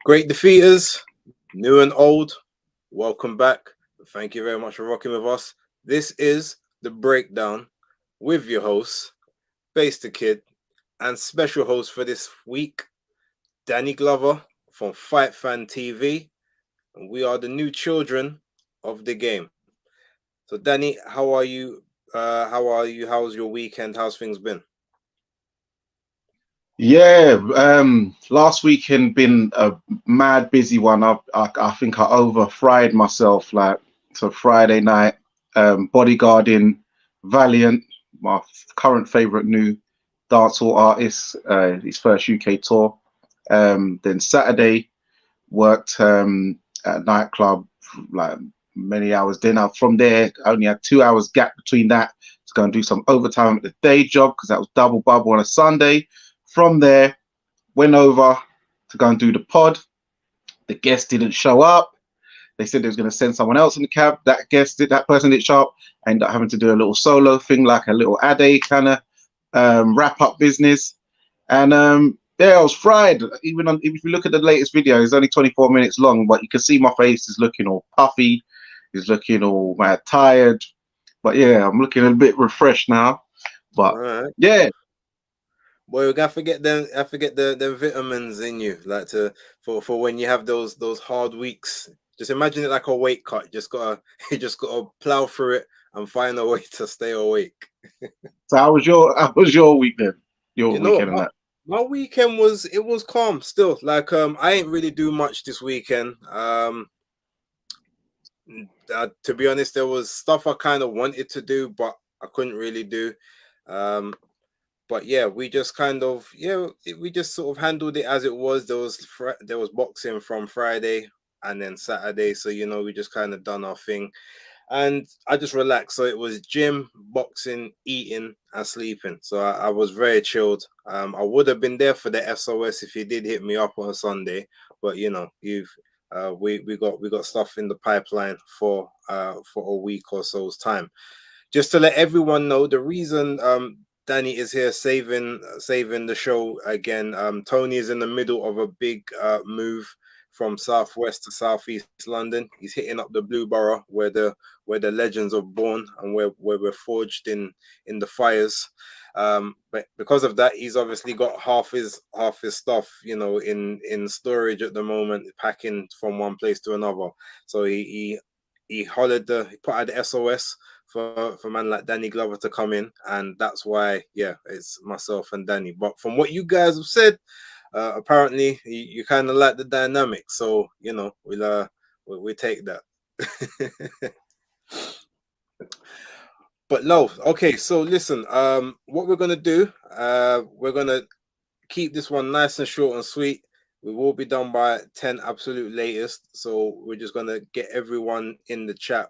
Great defeaters, new and old, welcome back. Thank you very much for rocking with us. This is The Breakdown with your hosts, BaseDaKID, and special host for this week, Dani Glover from Fightfantvlive, and we are the new children of the game. So, Dani, how are you? How's your weekend? How's things been? Yeah, last weekend been a mad busy one. I think I over fried myself. So Friday night, bodyguarding Valiant, my current favorite new dancehall artist, his first UK tour. Then Saturday worked at a nightclub like many hours. Then from there, I only had 2 hours gap between that to go and do some overtime at the day job because that was double bubble on a Sunday. From there, went over to go and do the pod. The guest didn't show up. They said they was going to send someone else in the cab. That person didn't show up. I ended up having to do a little solo thing, like a little Ade kind of wrap up business. And yeah, I was fried. If you look at the latest video, it's only 24 minutes long, but you can see my face is looking all puffy. It's looking all mad tired. But yeah, I'm looking a bit refreshed now. But yeah. Boy, we gotta forget them. I forget the vitamins in you, like for when you have those hard weeks. Just imagine it like a weight cut. You just gotta plow through it and find a way to stay awake. So how was your week then? Your weekend and that. My weekend was calm still. Like I ain't really do much this weekend. To be honest, there was stuff I kind of wanted to do, but I couldn't really do. But yeah, we just sort of handled it as it was. There was boxing from Friday and then Saturday, so we just kind of done our thing, and I just relaxed. So it was gym, boxing, eating, and sleeping. So I was very chilled. I would have been there for the SOS if you did hit me up on a Sunday, but we got stuff in the pipeline for a week or so's time. Just to let everyone know, the reason Dani is here saving the show again. Tony is in the middle of a big move from southwest to southeast London. He's hitting up the Blue Borough where the legends are born and where we're forged in the fires. But because of that, he's obviously got half his stuff, in storage at the moment, packing from one place to another. So he put out the SOS for man like Dani Glover to come in, and that's why it's myself and Dani. But from what you guys have said, apparently you kind of like the dynamic, so we'll take that. But no, okay, so listen, what we're gonna do, we're gonna keep this one nice and short and sweet. We will be done by 10 absolute latest, so we're just gonna get everyone in the chat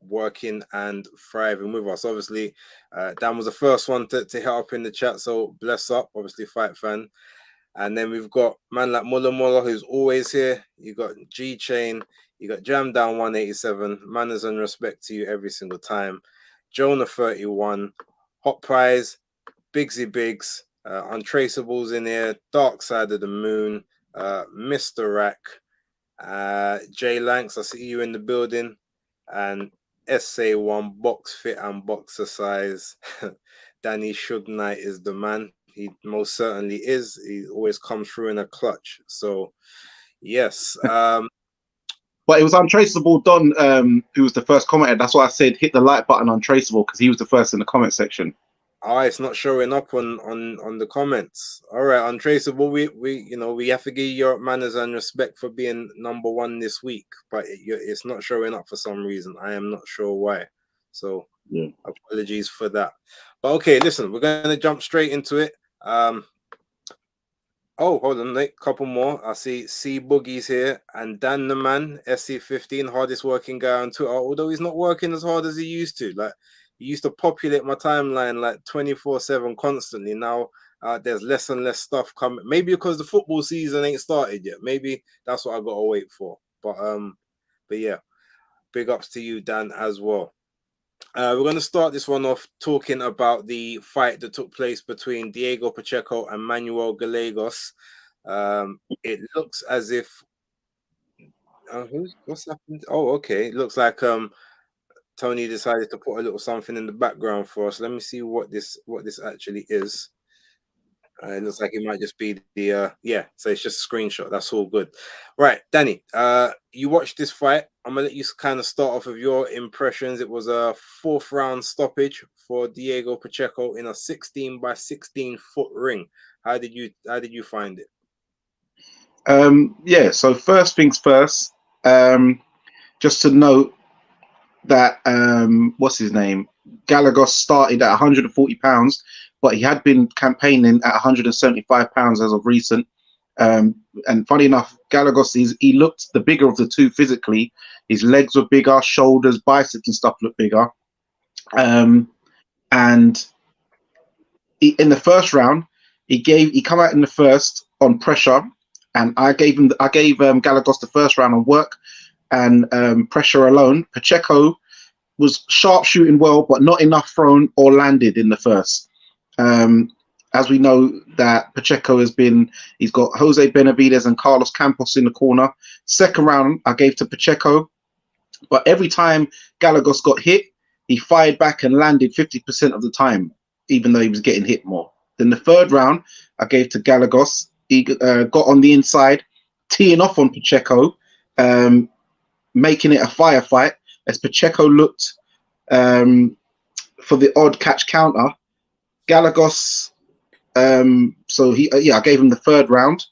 working and thriving with us. Obviously, Dan was the first one to hit up in the chat, so bless up. Obviously, Fight Fan, and then we've got man like Mulla who's always here. You got G Chain, you got Jam Down 187, manners and respect to you every single time. Jonah 31, Hot Prize, Bigsy Biggs, Untraceables in here, Dark Side of the Moon, Mr. Rack, Jay Lanks, I see you in the building, and SA1 Box Fit and Boxer Size. Dani Suge Knight is the man. He most certainly is. He always comes through in a clutch. So yes. But it was Untraceable Don who was the first commenter. That's why I said hit the like button on Traceable, because he was the first in the comment section. Oh, it's not showing up on the comments. All right, Untraceable, we have to give you your manners and respect for being number one this week, but it's not showing up for some reason. I am not sure why. So yeah, apologies for that. But okay, listen, we're gonna jump straight into it. Oh, hold on, a couple more. I see C Boogie's here, and Dan the Man, SC15, hardest working guy on Twitter, although he's not working as hard as he used to. Like, he used to populate my timeline like 24/7 constantly. Now there's less and less stuff coming. Maybe because the football season ain't started yet. Maybe that's what I gotta wait for. But yeah, big ups to you, Dan, as well. We're going to start this one off talking about the fight that took place between Diego Pacheco and Manuel Gallegos. It looks as if what's happened? Oh, okay. It looks like Tony decided to put a little something in the background for us. Let me see what this actually is. It looks like it might just be the yeah, so it's just a screenshot. That's all good. Right, Danny, you watched this fight. I'm gonna let you kind of start off with your impressions. It was a 4th round stoppage for Diego Pacheco in a 16 by 16 foot ring. How did you find it? Yeah, so first things first, just to note that what's his name? Gallegos started at 140 pounds, but he had been campaigning at 175 pounds as of recent. And funny enough, Gallegos he looked the bigger of the two physically. His legs were bigger, shoulders, biceps, and stuff looked bigger. And in the first round, he come out in the first on pressure, and I gave Gallegos the first round on work and pressure alone. Pacheco was sharp shooting well, but not enough thrown or landed in the first. As we know that Pacheco he's got Jose Benavidez and Carlos Campos in the corner. Second round, I gave to Pacheco, but every time Gallegos got hit, he fired back and landed 50% of the time, even though he was getting hit more. Then the third round, I gave to Gallegos. He got on the inside, teeing off on Pacheco, making it a firefight as Pacheco looked for the odd catch counter. Gallegos, so I gave him the third round.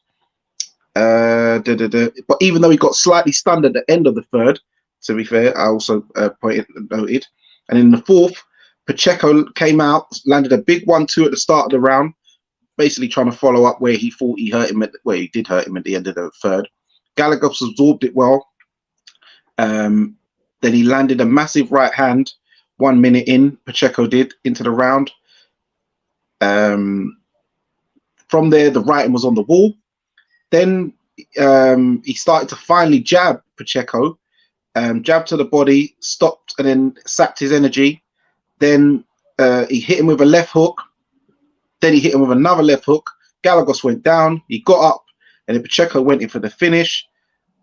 But even though he got slightly stunned at the end of the third, to be fair, I also noted. And in the fourth, Pacheco came out, landed a big 1-2 at the start of the round, basically trying to follow up where he thought he hurt him where he did hurt him at the end of the third. Gallegos absorbed it well. Then he landed a massive right hand 1 minute in, Pacheco did, into the round. From there, the writing was on the wall. Then he started to finally jab Pacheco, jab to the body, stopped, and then sapped his energy. Then he hit him with a left hook. Then he hit him with another left hook. Gallegos went down. He got up, and then Pacheco went in for the finish,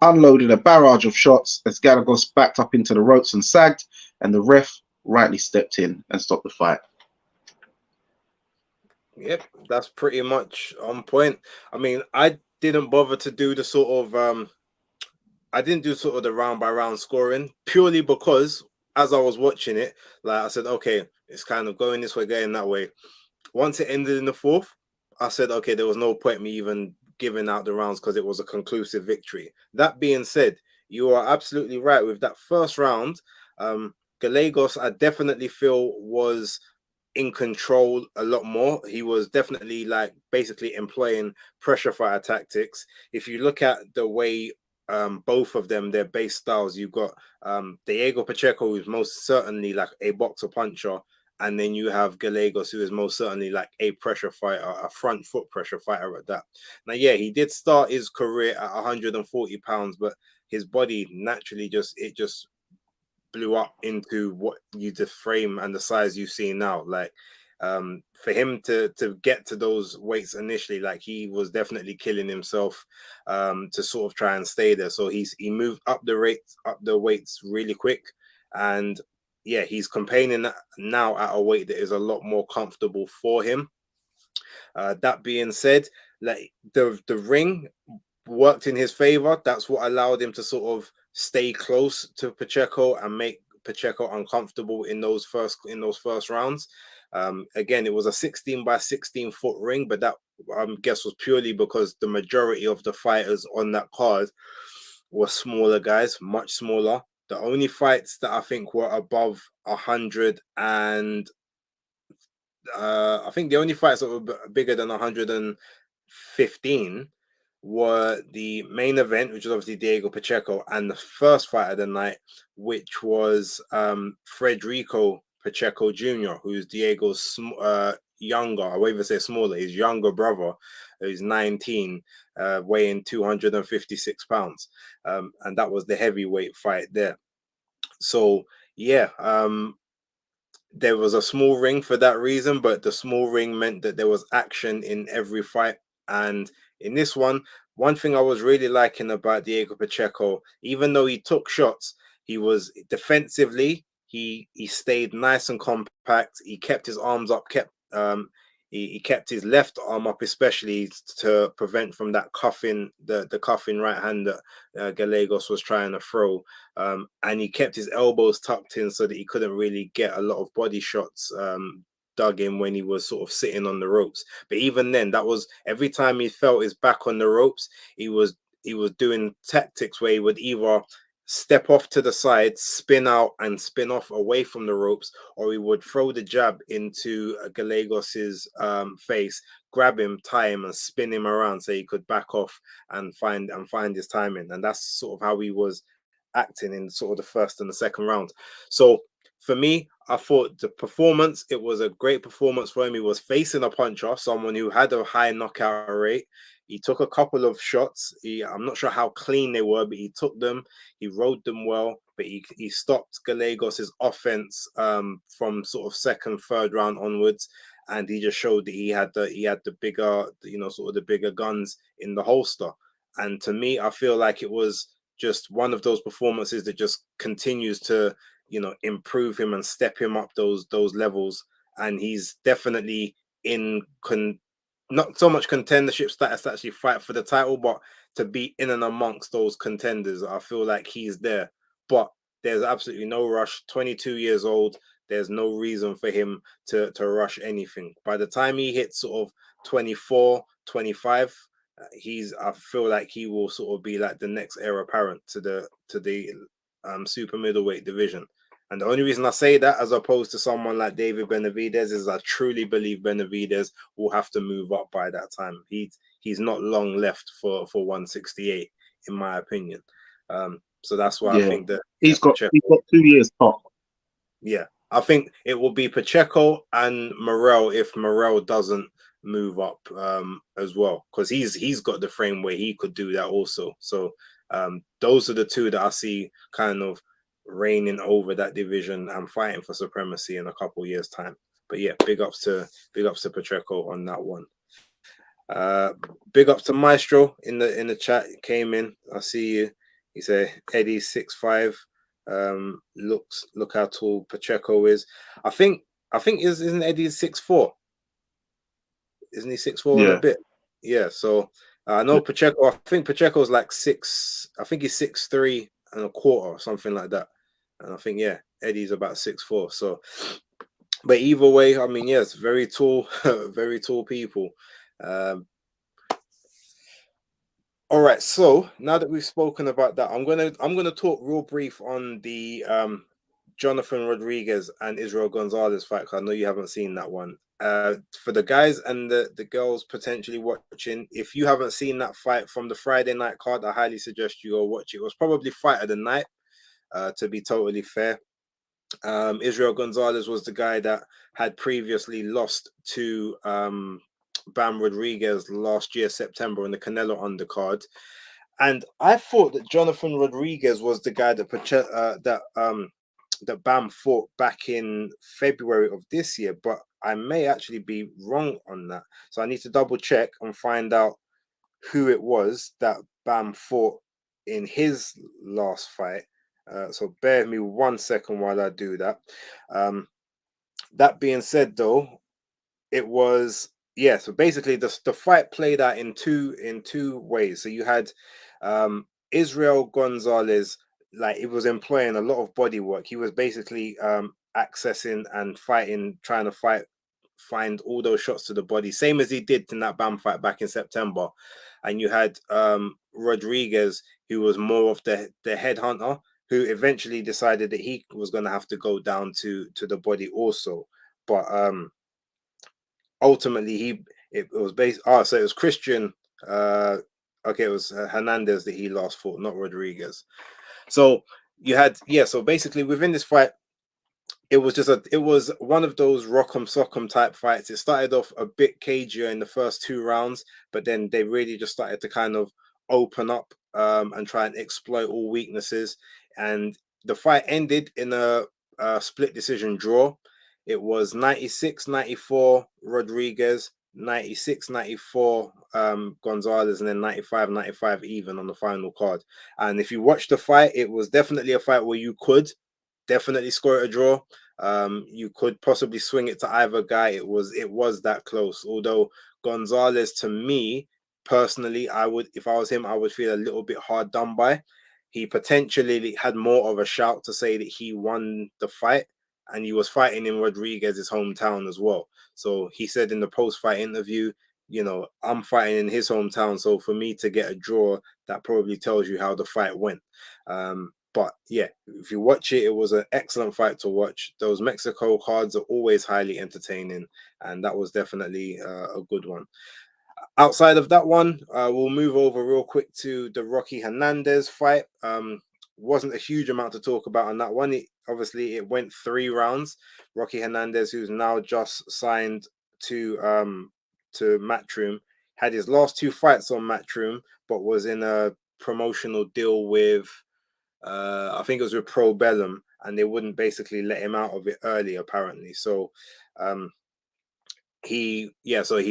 unloaded a barrage of shots as Gallegos backed up into the ropes and sagged, and the ref rightly stepped in and stopped the fight. Yep, that's pretty much on point. I mean, I didn't bother to do the sort of I didn't do sort of the round by round scoring purely because as I was watching it, like I said, okay, it's kind of going this way, going that way. Once it ended in the fourth, I said, okay, there was no point me even giving out the rounds because it was a conclusive victory. That being said, you are absolutely right with that first round. Gallegos, I definitely feel was in control a lot more. He was definitely like basically employing pressure fighter tactics. If you look at the way both of them, their base styles, you've got Diego Pacheco, who's most certainly like a boxer puncher, and then you have Gallegos, who is most certainly like a pressure fighter, a front foot pressure fighter at that. Now, yeah, he did start his career at 140 pounds, but his body naturally just blew up into what you the frame and the size you see now. Like for him to get to those weights initially, like he was definitely killing himself to sort of try and stay there. So he moved up the weights really quick, and yeah, he's campaigning now at a weight that is a lot more comfortable for him. That being said, like the ring worked in his favor. That's what allowed him to sort of stay close to Pacheco and make Pacheco uncomfortable in those first rounds. Again, it was a 16 by 16 foot ring, but that I guess was purely because the majority of the fighters on that card were smaller guys, much smaller. The only fights that I think were above 100 and I think the only fights that were bigger than 115 were the main event, which was obviously Diego Pacheco, and the first fight of the night, which was Frederico Pacheco Jr., who's Diego's younger, I won't even say smaller, his younger brother, who's 19, weighing 256 pounds. And that was the heavyweight fight there. So, yeah, there was a small ring for that reason, but the small ring meant that there was action in every fight, and in this one thing I was really liking about Diego Pacheco, even though he took shots, he was defensively, he stayed nice and compact. He kept his arms up, he kept his left arm up, especially to prevent from that cuffing, the cuffing right hand that Gallegos was trying to throw. And he kept his elbows tucked in so that he couldn't really get a lot of body shots dug in when he was sort of sitting on the ropes. But even then, that was every time he felt his back on the ropes, he was doing tactics where he would either step off to the side, spin out and spin off away from the ropes, or he would throw the jab into Gallegos's face, grab him, tie him, and spin him around so he could back off and find his timing. And that's sort of how he was acting in sort of the first and the second round. So for me, I thought the performance, it was a great performance for him. He was facing a puncher, someone who had a high knockout rate. He took a couple of shots. I'm not sure how clean they were, but he took them. He rode them well, but he stopped Gallegos' offense from sort of second, third round onwards, and he just showed that he had the bigger, sort of the bigger guns in the holster. And to me, I feel like it was just one of those performances that just continues to improve him and step him up those levels. And he's definitely in not so much contendership status to actually fight for the title, but to be in and amongst those contenders. I feel like he's there, but there's absolutely no rush. 22 years old, there's no reason for him to rush anything. By the time he hits sort of 24, 25, I feel like he will sort of be like the next heir apparent to the super middleweight division. And the only reason I say that, as opposed to someone like David Benavidez, is I truly believe Benavidez will have to move up by that time. He's not long left for 168, in my opinion. So that's why I think that he's got 2 years top. Yeah, I think it will be Pacheco and Morrell if Morrell doesn't move up as well, because he's got the frame where he could do that also. So those are the two that I see kind of reigning over that division and fighting for supremacy in a couple years' time. But yeah, big ups to Pacheco on that one. Big ups to Maestro in the chat. Came in. I see you. He said Eddie 6'5". Look how tall Pacheco is. I think isn't Eddie 6'4"? Isn't he 6'4" and a bit? Yeah. So I know Pacheco. I think Pacheco's like 6. I think he's 6'3" and a quarter or something like that. And I think Eddie's about 6'4". So, but either way, I mean, yes, very tall, very tall people. All right, so now that we've spoken about that, I'm gonna talk real brief on the Jonathan Rodriguez and Israel Gonzalez fight. I know you haven't seen that one. For the guys and the girls potentially watching, if you haven't seen that fight from the Friday night card, I highly suggest you go watch it. It was probably fight of the night, to be totally fair. Israel Gonzalez was the guy that had previously lost to Bam Rodriguez last year, September, in the Canelo undercard. And I thought that Jonathan Rodriguez was the guy that Bam fought back in February of this year, but I may actually be wrong on that. So I need to double check and find out who it was that Bam fought in his last fight. So bear with me 1 second while I do that. That being said, though, it was so basically the fight played out in two ways. So you had Israel Gonzalez, like, it was employing a lot of body work. He was basically accessing and fighting, trying to find all those shots to the body, same as he did in that Bam fight back in September. And you had Rodriguez, who was more of the headhunter, who eventually decided that he was going to have to go down to the body also. But ultimately it was based. So it was Christian. Okay, it was Hernandez that he last fought, not Rodriguez. So you had so basically within this fight, it was one of those rock'em sock'em type fights. It started off a bit cagier in the first 2 rounds, but then they really just started to kind of open up and try and exploit all weaknesses. And the fight ended in a split decision draw. It was 96-94 Rodriguez, 96, 94 Gonzalez, and then 95, 95 even on the final card. And if you watch the fight, it was definitely a fight where you could definitely score a draw. You could possibly swing it to either guy. It was that close. Although Gonzalez, to me personally, I would, if I was him, I would feel a little bit hard done by. He potentially had more of a shout to say that he won the fight, and he was fighting in Rodriguez's hometown as well. So he said in the post-fight interview, you know, I'm fighting in his hometown, so for me to get a draw, that probably tells you how the fight went. But yeah, if you watch it, it was an excellent fight to watch. Those Mexico cards are always highly entertaining, and that was definitely a good one. Outside of that one, we'll move over real quick to the Rocky Hernandez fight. Wasn't a huge amount to talk about on that one. Obviously, it went 3 rounds. Rocky Hernandez, who's now just signed to Matchroom, had his last 2 fights on Matchroom, but was in a promotional deal with, I think it was with Pro Bellum, and they wouldn't basically let him out of it early, apparently. So, he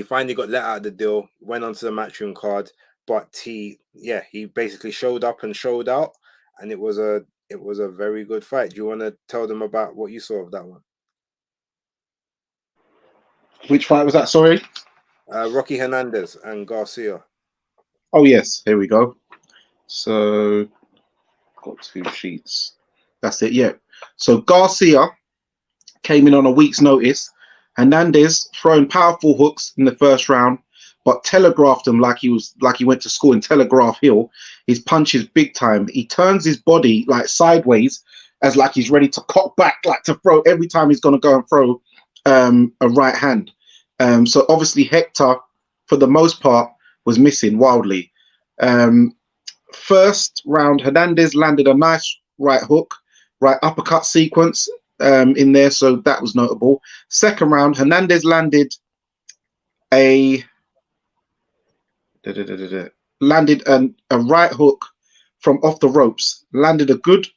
finally got let out of the deal, went onto the Matchroom card, but he basically showed up and showed out, and it was a very good fight. Do you want to tell them about what you saw of that one? Which fight was that? Sorry. Rocky Hernandez and Garcia. Oh yes, here we go. So got 2 sheets. That's it. Yeah. So Garcia came in on a week's notice. Hernandez throwing powerful hooks in the first round, but telegraphed him like he went to school in Telegraph Hill. His punches big time. He turns his body like sideways as like he's ready to cock back, like to throw every time he's going to go and throw a right hand. So obviously Hector, for the most part, was missing wildly. First round, Hernandez landed a nice right hook, right uppercut sequence in there, so that was notable. Second round, Hernandez landed a right hook from off the ropes, landed a good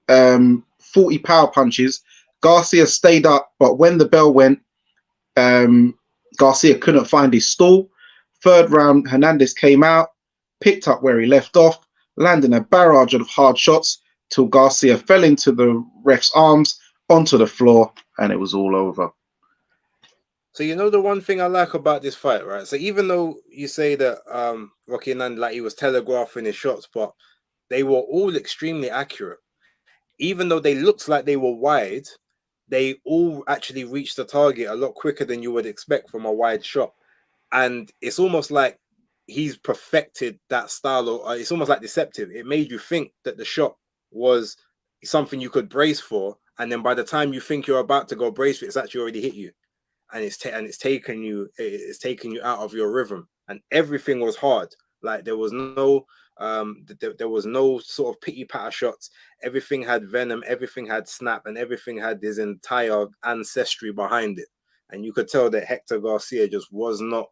40 power punches. Garcia stayed up, but when the bell went, Garcia couldn't find his stall. Third round, Hernandez came out, picked up where he left off, landing a barrage of hard shots till Garcia fell into the ref's arms onto the floor, and it was all over. So you know the one thing I like about this fight, right? So even though you say that Rocky Hernandez, like, he was telegraphing his shots, but they were all extremely accurate. Even though they looked like they were wide, they all actually reached the target a lot quicker than you would expect from a wide shot. And it's almost like he's perfected that style, or it's almost like deceptive. It made you think that the shot was something you could brace for, and then by the time you think you're about to go brace for it, it's actually already hit you, and it's taken you out of your rhythm, and everything was hard. Like there was no sort of pity patter shots. Everything had venom, everything had snap, and everything had his entire ancestry behind it. And you could tell that Hector Garcia just was not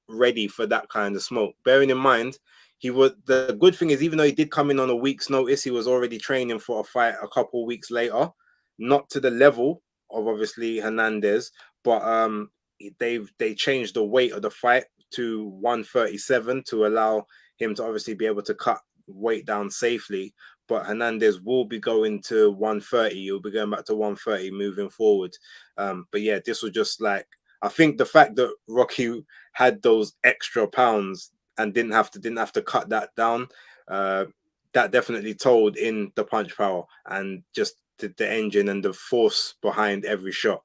ready for that kind of smoke. Bearing in mind, the good thing is, even though he did come in on a week's notice, he was already training for a fight a couple of weeks later, not to the level of obviously Hernandez, but they changed the weight of the fight to 137 to allow him to obviously be able to cut weight down safely. But Hernandez will be going to 130. He'll be going back to 130 moving forward. But yeah, this was just like, I think the fact that Rocky had those extra pounds and didn't have to cut that down, that definitely told in the punch power and just the engine and the force behind every shot.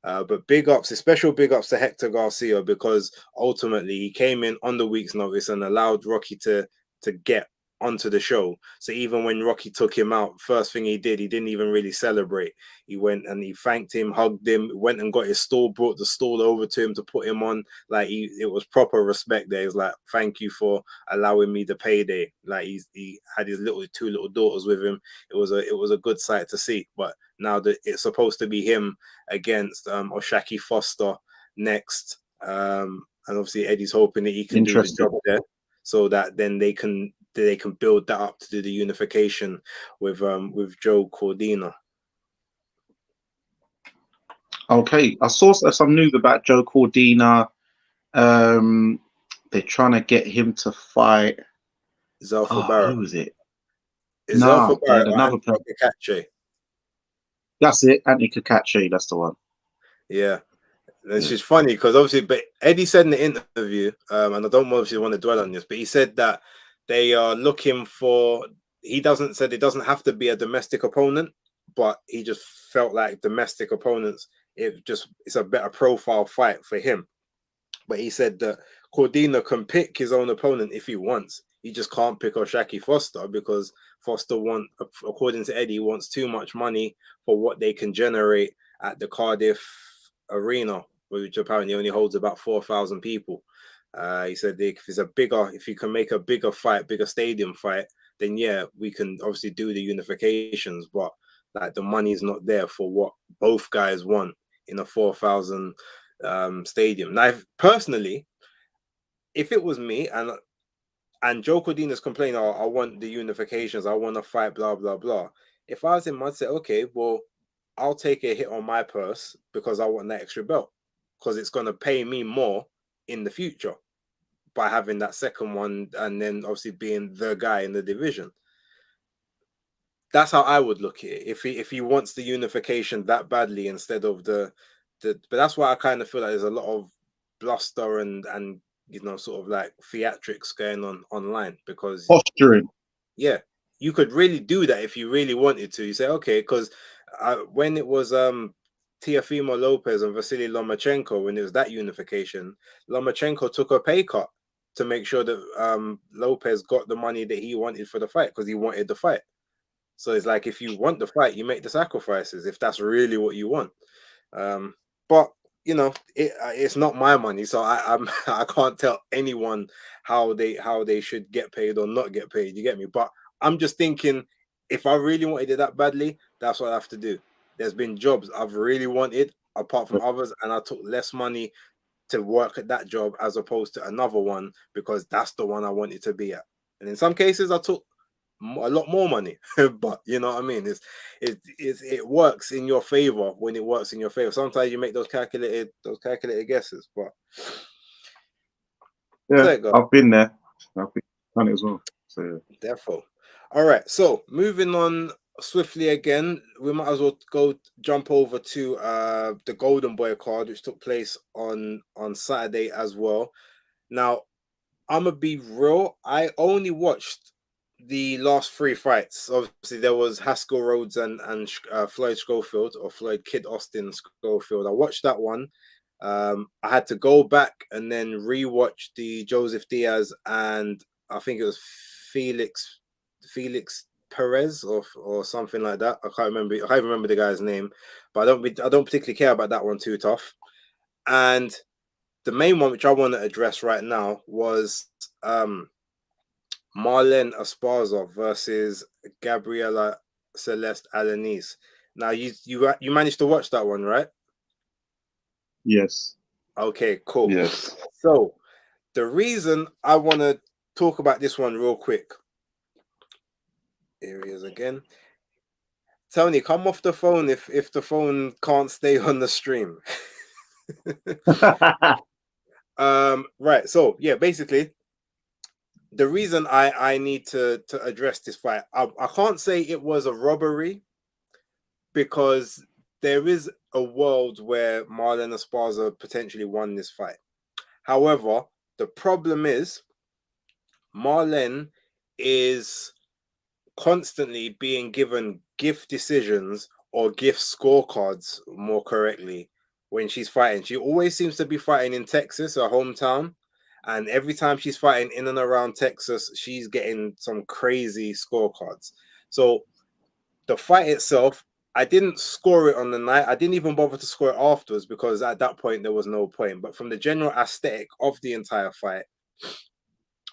But big ups, special big ups to Hector Garcia, because ultimately he came in on the week's notice and allowed Rocky to get onto the show. So even when Rocky took him out, first thing he didn't even really celebrate. He went and he thanked him, hugged him, went and got his stall, brought the stall over to him to put him on. Like it was proper respect there. He was like, thank you for allowing me the payday. Like he had his two little daughters with him. It was a good sight to see. But now that it's supposed to be him against Oshaki Foster next, and obviously Eddie's hoping that he can do the job there, so that then they can build that up to do the unification with Joe Cordina. Okay, I saw some news about Joe Cordina They're trying to get him to fight. Zelfa Oh, Barrett. who was it? Is Zelfa No, they Barrett had or another Anthony person. Cacace? That's it. Anthony Cacace. That's the one. Yeah. It's Yeah. just funny because obviously, but Eddie said in the interview, and I don't obviously want to dwell on this, but he said that they are looking for. He doesn't said it doesn't have to be a domestic opponent, but he just felt like domestic opponents. It's a better profile fight for him. But he said that Cordina can pick his own opponent if he wants. He just can't pick Oshaki Foster because Foster according to Eddie, wants too much money for what they can generate at the Cardiff arena, which apparently only holds about 4,000 people. He said if you can make a bigger fight, bigger stadium fight, then yeah, we can obviously do the unifications, but like the money's not there for what both guys want in a 4,000 stadium. Now, personally, if it was me and Joe Cordina's complaining, oh, I want the unifications, I want to fight, blah blah blah. If I was him, I'd say, okay, well, I'll take a hit on my purse because I want that extra belt because it's going to pay me more in the future by having that second one and then obviously being the guy in the division. That's how I would look at it. If he wants the unification that badly instead of but that's why I kind of feel like there's a lot of bluster and sort of like theatrics going on online because Posturing. yeah, you could really do that if you really wanted to. You say, okay, because when it was Teofimo Lopez and Vasily Lomachenko, when it was that unification, Lomachenko took a pay cut to make sure that Lopez got the money that he wanted for the fight because he wanted the fight. So it's like if you want the fight, you make the sacrifices if that's really what you want. But it's not my money, so I can't tell anyone how they should get paid or not get paid. You get me? But I'm just thinking, if I really wanted it that badly, that's what I have to do. There's been jobs I've really wanted apart from others, and I took less money to work at that job as opposed to another one because that's the one I wanted to be at. And in some cases, I took a lot more money, but you know what I mean. It works in your favor when it works in your favor. Sometimes you make those calculated guesses, but Yeah, I've been there. I've done it as well. So yeah. Therefore, all right. So moving on swiftly again, we might as well jump over to the Golden Boy card, which took place on Saturday as well. Now, I'm gonna be real. I only watched the last three fights. Obviously, there was Haskell Rhodes and Floyd Scofield or Floyd Kid Austin Scofield. I watched that one. I had to go back and then rewatch the Joseph Diaz and I think it was Felix Perez or something like that. I can't remember. I can't remember the guy's name, but I don't particularly care about that one too tough. And the main one which I want to address right now was Marlen Esparza versus Gabriela Celeste Alanis. Now you managed to watch that one, right? Yes. Okay, cool. Yes. So the reason I want to talk about this one real quick. Here he is again. Tony, come off the phone if the phone can't stay on the stream. Right. So yeah, basically, the reason I need to address this fight, I can't say it was a robbery because there is a world where Marlen Esparza potentially won this fight. However, the problem is Marlen is constantly being given gift decisions or gift scorecards, more correctly, when she's fighting. She always seems to be fighting in Texas, her hometown. And every time she's fighting in and around Texas, she's getting some crazy scorecards. So the fight itself, I didn't score it on the night. I didn't even bother to score it afterwards because at that point there was no point. But from the general aesthetic of the entire fight,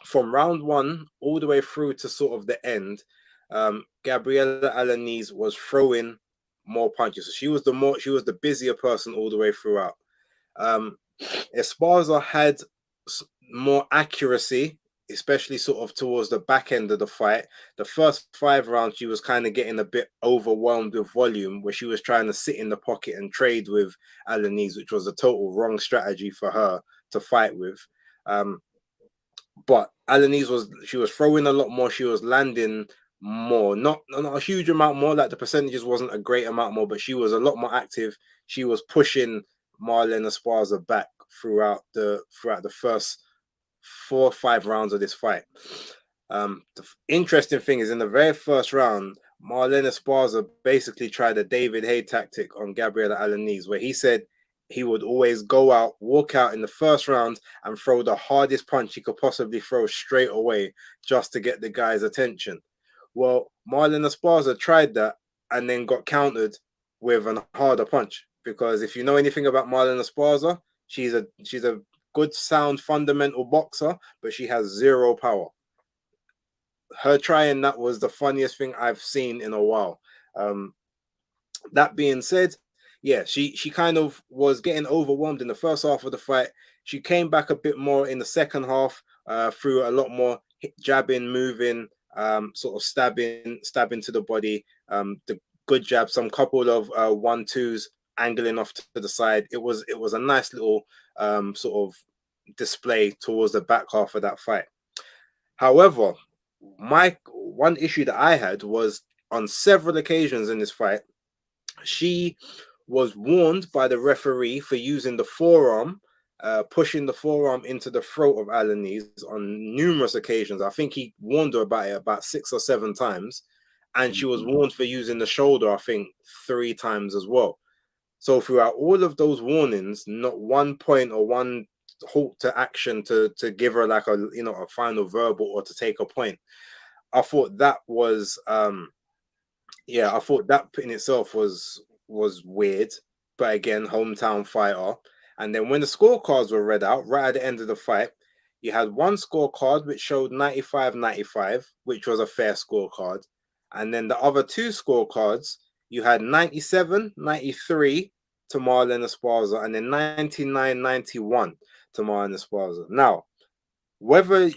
from round one all the way through to sort of the end, Gabriela Alanis was throwing more punches. So she was the busier person all the way throughout. Esparza had more accuracy, especially sort of towards the back end of the fight. The first 5 rounds, she was kind of getting a bit overwhelmed with volume, where she was trying to sit in the pocket and trade with Alanis, which was a total wrong strategy for her to fight with. But Alanis was throwing a lot more. She was landing more, not a huge amount more. Like the percentages wasn't a great amount more, but she was a lot more active. She was pushing Marlen Esparza back throughout the first 4 or 5 rounds of this fight. The interesting thing is in the very first round, Marlen Esparza basically tried a David Haye tactic on Gabriela Alanis, where he said he would always go out, walk out in the first round and throw the hardest punch he could possibly throw straight away just to get the guy's attention. Well, Marlen Esparza tried that and then got countered with a harder punch, because if you know anything about Marlen Esparza, she's a good sound fundamental boxer, but she has zero power. Her trying that was the funniest thing I've seen in a while. That being said, yeah, she kind of was getting overwhelmed in the first half of the fight. She came back a bit more in the second half, through a lot more jabbing, moving, sort of stabbing to the body, the good jab, some couple of 1-2s angling off to the side. It was a nice little sort of display towards the back half of that fight. However, my one issue that I had was on several occasions in this fight, she was warned by the referee for using the forearm, pushing the forearm into the throat of Alanis on numerous occasions. I think he warned her about it about 6 or 7 times, and she was warned for using the shoulder, I think 3 times as well. So throughout all of those warnings, not one point or one halt to action to give her like a final verbal or to take a point. I thought that was I thought that in itself was weird, but again, hometown fighter. And then when the scorecards were read out right at the end of the fight, you had one scorecard which showed 95-95, which was a fair scorecard, and then the other 2 scorecards, you had 97-93 to Marlen Esparza, and then 99-91 to Marlen Esparza. Now, whether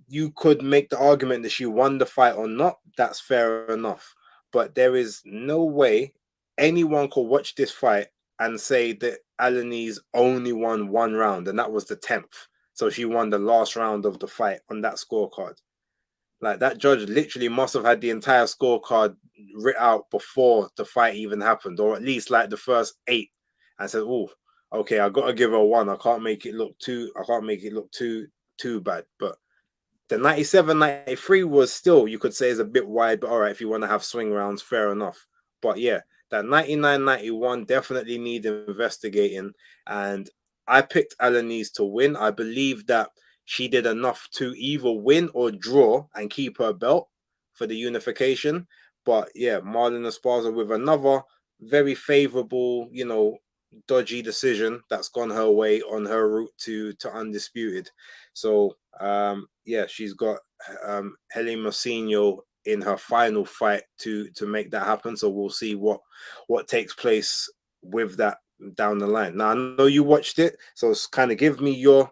you could make the argument that she won the fight or not, that's fair enough. But there is no way anyone could watch this fight and say that Alanis only won 1 round, and that was the 10th. So she won the last round of the fight on that scorecard. Like, that judge literally must have had the entire scorecard writ out before the fight even happened, or at least like the first 8, and said, "Oh, okay, I got to give her 1. I can't make it look too bad." But the 97-93 was still, you could say, is a bit wide, but all right, if you want to have swing rounds, fair enough. But yeah, that 99-91 definitely need investigating, and I picked Alanis to win. I believe that she did enough to either win or draw and keep her belt for the unification. But yeah, Marlen Esparza with another very favorable, dodgy decision that's gone her way on her route to undisputed. So yeah, she's got Heli Mosinho in her final fight to make that happen. So we'll see what takes place with that down the line. Now, I know you watched it, so kind of give me your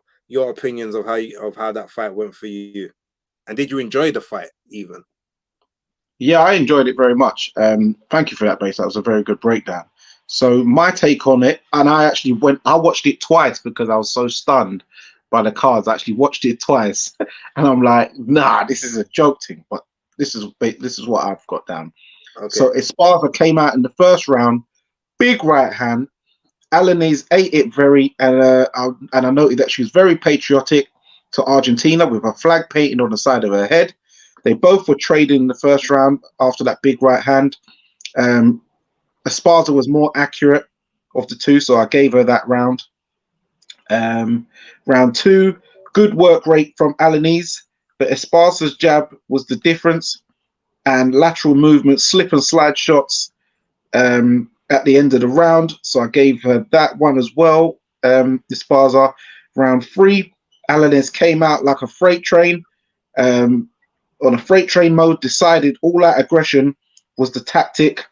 opinions of how that fight went for you, and did you enjoy the fight even? Yeah, I enjoyed it very much. Thank you for that, Base. That was a very good breakdown. So my take on it, and I watched it twice because I was so stunned by the cards. I actually watched it twice, and I'm like, nah, this is a joke thing. But this is what I've got down. Okay. So Esparza came out in the first round, big right hand. Alanis ate it and I noted that she was very patriotic to Argentina with her flag painted on the side of her head. They both were trading in the first round after that big right hand. Esparza was more accurate of the 2, so I gave her that round. Round 2, good work rate from Alanis, but Esparza's jab was the difference, and lateral movement, slip and slide shots at the end of the round, so I gave her that one as well. Esparza. Round 3, Alanis came out like a freight train, on a freight train mode, decided all out aggression was the tactic.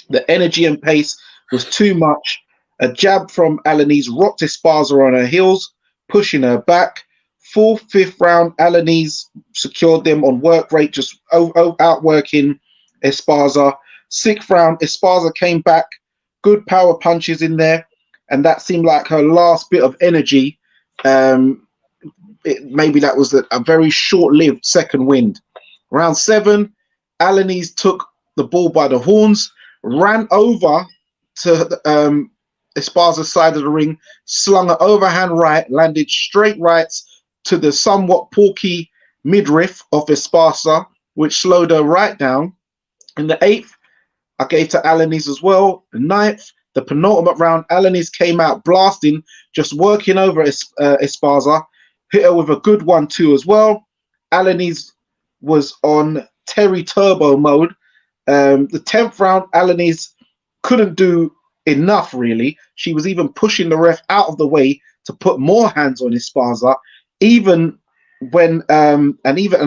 The energy and pace was too much. A jab from Alanis rocked Esparza on her heels, pushing her back. 4th, 5th round, Alanis secured them on work rate, just outworking Esparza. 6th round, Esparza came back, good power punches in there, and that seemed like her last bit of energy Maybe that was a very short-lived second wind. Round 7, Alanis took the bull by the horns, ran over to Esparza's side of the ring, slung an overhand right, landed straight rights to the somewhat porky midriff of Esparza, which slowed her right down. In the 8th, I gave to Alanis as well. The 9th, the penultimate round, Alanis came out blasting, just working over Esparza, hit her with a good 1-2 as well. Alanis was on Terry Turbo mode. The 10th round, Alanis couldn't do enough, really. She was even pushing the ref out of the way to put more hands on Esparza, even when and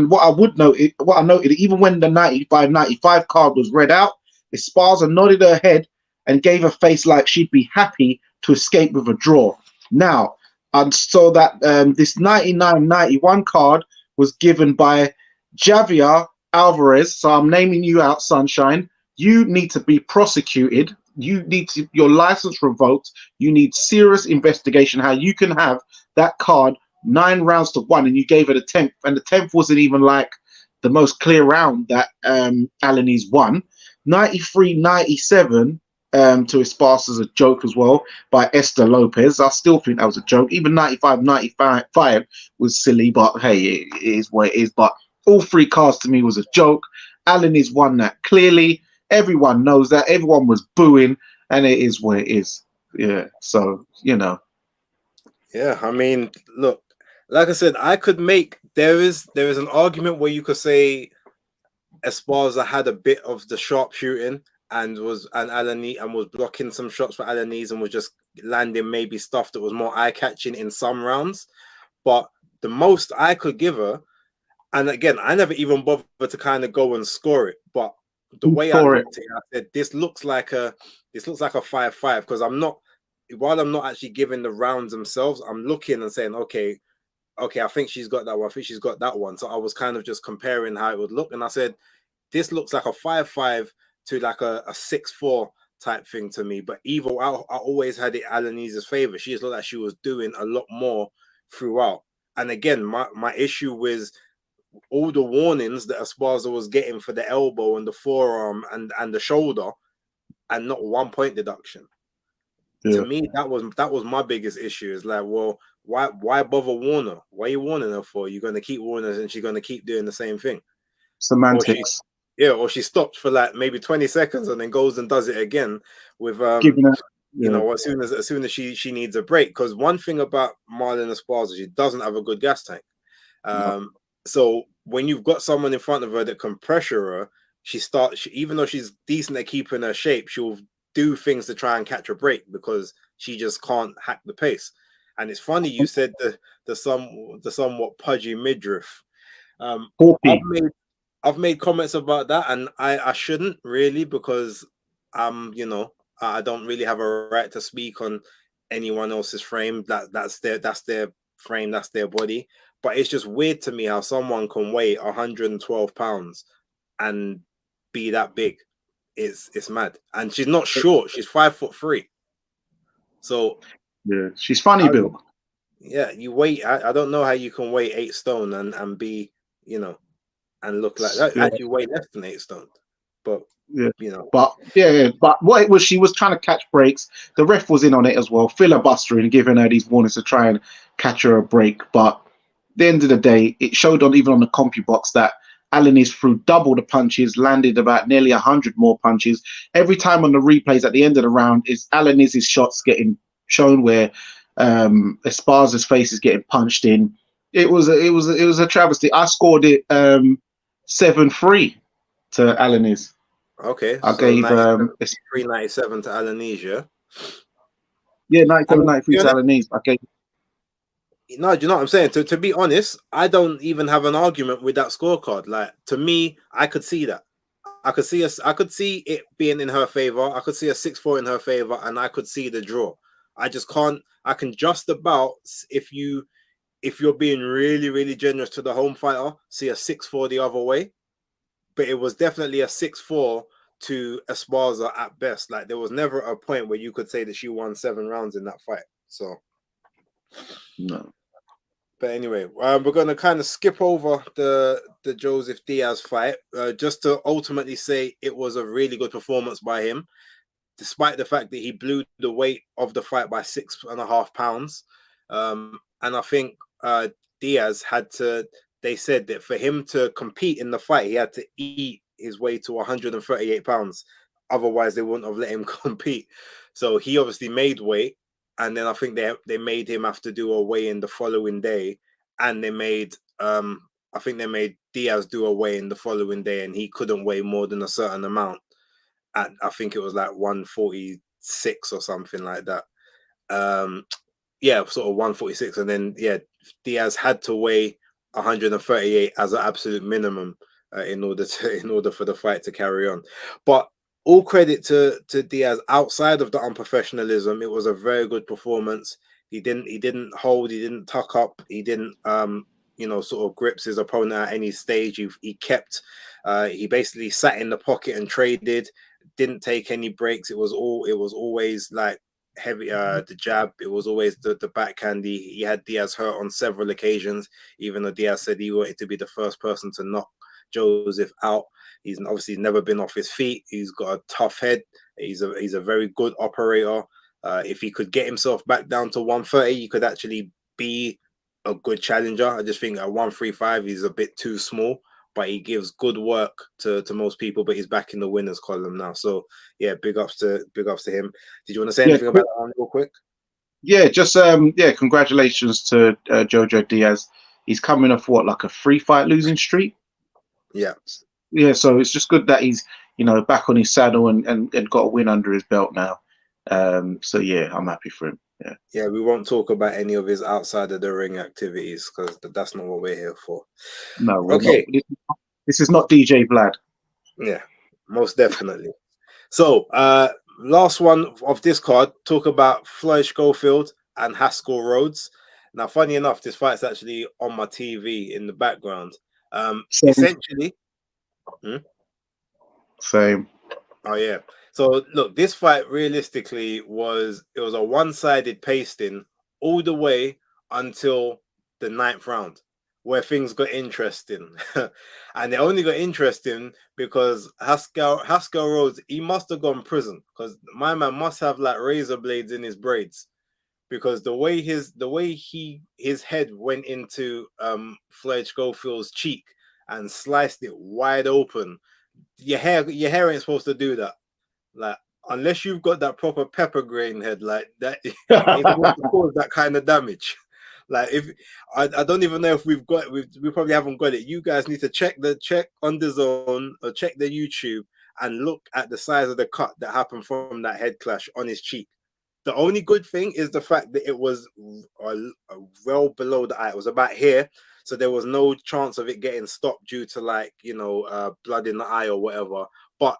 what I noted, even when the 95 card was read out, Esparza nodded her head and gave a face like she'd be happy to escape with a draw. Now, I saw that this 99-91 card was given by Javier Alvarez. So I'm naming you out, Sunshine. You need to be prosecuted. You need your license revoked. You need serious investigation how you can have that card 9 rounds to 1 and you gave it a 10th, and the 10th wasn't even like the most clear round that Alanis won. 93-97 to Esparza as a joke as well by Esther Lopez. I still think that was a joke. Even 95-95 was silly, but hey, it is what it is. But all 3 cards to me was a joke. Alanis won that clearly. Everyone knows that. Everyone was booing, and it is what it is. Yeah, so, you know. Yeah, I mean, look, like I said, I could make there is an argument where you could say Esparza had a bit of the sharpshooting and was blocking some shots for Alanis and was just landing maybe stuff that was more eye-catching in some rounds. But the most I could give her, and again, I never even bothered to kind of go and score it, but the way I looked at it, I said this looks like a 5-5 because while I'm not actually giving the rounds themselves, I'm looking and saying, okay, I think she's got that one. I think she's got that one. So I was kind of just comparing how it would look. And I said, this looks like a 5-5 to like a 6-4 type thing to me. But I always had it Alanis's favor. She just looked like she was doing a lot more throughout. And again, my issue was all the warnings that Esparza was getting for the elbow and the forearm and the shoulder, and not 1 point deduction. Yeah. To me, that was my biggest issue. Is like, well, why bother warn her? Why are you warning her for? You're going to keep warning her and she's going to keep doing the same thing. Semantics. Or she stops for like maybe 20 seconds and then goes and does it again with you know, as soon as she needs a break. Because one thing about Marlon Esparza, she doesn't have a good gas tank. No. So when you've got someone in front of her that can pressure her, even though she's decent at keeping her shape, she'll do things to try and catch a break because she just can't hack the pace. And it's funny you said the somewhat pudgy midriff. I've made comments about that, and I shouldn't really because you know, I don't really have a right to speak on anyone else's frame. That's their frame, that's their body. But it's just weird to me how someone can weigh 112 pounds and be that big. It's mad. And she's not short. She's 5'3". So yeah, she's funny built. Yeah, you weigh. I don't know how you can weigh 8 stone and be, you know, and look like that. Yeah. Actually, weigh less than 8 stone. But yeah, you know. But what it was, she was trying to catch breaks. The ref was in on it as well, filibustering, giving her these warnings to try and catch her a break. But at the end of the day, it showed even on the CompuBox that Alanis threw double the punches, landed about nearly 100 more punches. Every time on the replays at the end of the round is Alanis's shots getting shown where Esparza's face is getting punched in. It was a travesty. I scored it 7-3 to Alanis. Okay, I gave 397 to Alanis, yeah? Yeah, 97-93 to Alanis. I gave. No, do you know what I'm saying? To be honest, I don't even have an argument with that scorecard. Like, to me, I could see that. I could see it being in her favor. I could see a 6-4 in her favor, and I could see the draw. I just can't. I can just about, if you're being really, really generous to the home fighter, see a 6-4 the other way. But it was definitely a 6-4 to Esparza at best. Like, there was never a point where you could say that she won 7 rounds in that fight. So no. But anyway, we're going to kind of skip over the Joseph Diaz fight, just to ultimately say it was a really good performance by him, despite the fact that he blew the weight of the fight by 6.5 pounds. And I think Diaz had to. They said that for him to compete in the fight, he had to eat his way to 138 pounds. Otherwise, they wouldn't have let him compete. So he obviously made weight, and then I think they made him have to do a weigh in the following day, and they made I think they made Diaz do a weigh in the following day, and he couldn't weigh more than a certain amount. And I think it was like 146 or something like that. Yeah, sort of 146, and then Diaz had to weigh 138 as an absolute minimum in order for the fight to carry on. But all credit to Diaz. Outside of the unprofessionalism, it was a very good performance. He didn't hold, he didn't tuck up, he didn't sort of grips his opponent at any stage. He kept he basically sat in the pocket and traded, didn't take any breaks. It was always like heavy the jab. It was always the backhand. He had Diaz hurt on several occasions, even though Diaz said he wanted to be the first person to knock Joseph out. He's obviously never been off his feet. He's got a tough head. He's a very good operator. If he could get himself back down to 130, he could actually be a good challenger. I just think at 135 he's a bit too small, but he gives good work to most people. But he's back in the winners column now. So yeah, big ups to him. Did you want to say anything about that real quick? Yeah, just congratulations to Jojo Diaz. He's coming off like a 3-fight losing streak. Yeah. So it's just good that he's back on his saddle and got a win under his belt now. So yeah, I'm happy for him. Yeah, we won't talk about any of his outside of the ring activities because that's not what we're here for. No, okay. This is not DJ Vlad. Yeah, most definitely. So, last one of this card, talk about Floyd Scofield and Haskell Rhodes. Now, funny enough, this fight's actually on my TV in the background. Essentially, same. Oh yeah. So look, this fight realistically was a one-sided pasting all the way until the 9th round, where things got interesting. And they only got interesting because Haskell Rhodes, he must have gone prison because my man must have like razor blades in his braids, because the way his head went into Floyd Schofield's cheek and sliced it wide open. Your hair ain't supposed to do that. Like, unless you've got that proper pepper grain head, like that, ain't supposed to cause that kind of damage. Like, if I don't even know if we probably haven't got it. You guys need to check on the zone or check the YouTube and look at the size of the cut that happened from that head clash on his cheek. The only good thing is the fact that it was well below the eye. It was about here, so there was no chance of it getting stopped due to blood in the eye or whatever. But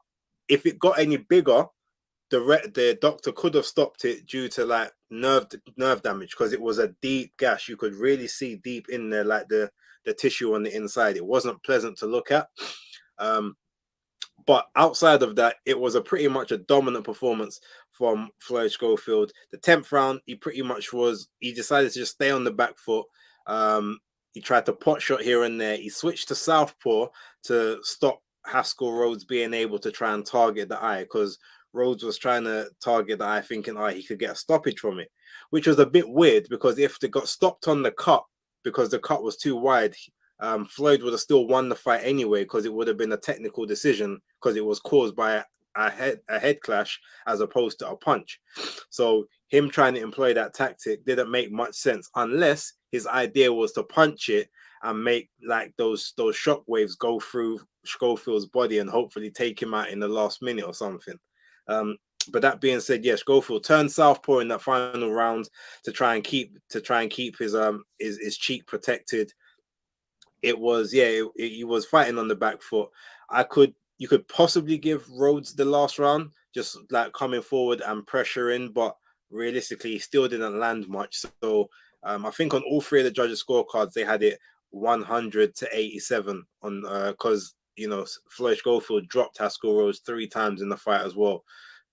if it got any bigger, the doctor could have stopped it due to like nerve damage, because it was a deep gash. You could really see deep in there, like the tissue on the inside. It wasn't pleasant to look at. But outside of that, it was pretty much a dominant performance from Floyd Schofield. The 10th round, he decided to just stay on the back foot. He tried to pot shot here and there. He switched to southpaw to stop Haskell Rhodes being able to try and target the eye, because Rhodes was trying to target the eye thinking he could get a stoppage from it, which was a bit weird, because if they got stopped on the cut because the cut was too wide, Floyd would have still won the fight anyway, because it would have been a technical decision, because it was caused by a head clash as opposed to a punch. So him trying to employ that tactic didn't make much sense, unless his idea was to punch it and make like those shock waves go through Schofield's body and hopefully take him out in the last minute or something. But that being said, yes, Schofield turned southpaw in that final round to try and keep his cheek protected. It was he was fighting on the back foot. You could possibly give Rhodes the last round, just like coming forward and pressuring, but realistically, he still didn't land much. So I think on all three of the judges' scorecards, they had it 100-87 on because Floyd Schofield dropped Haskell Rhodes 3 times in the fight as well,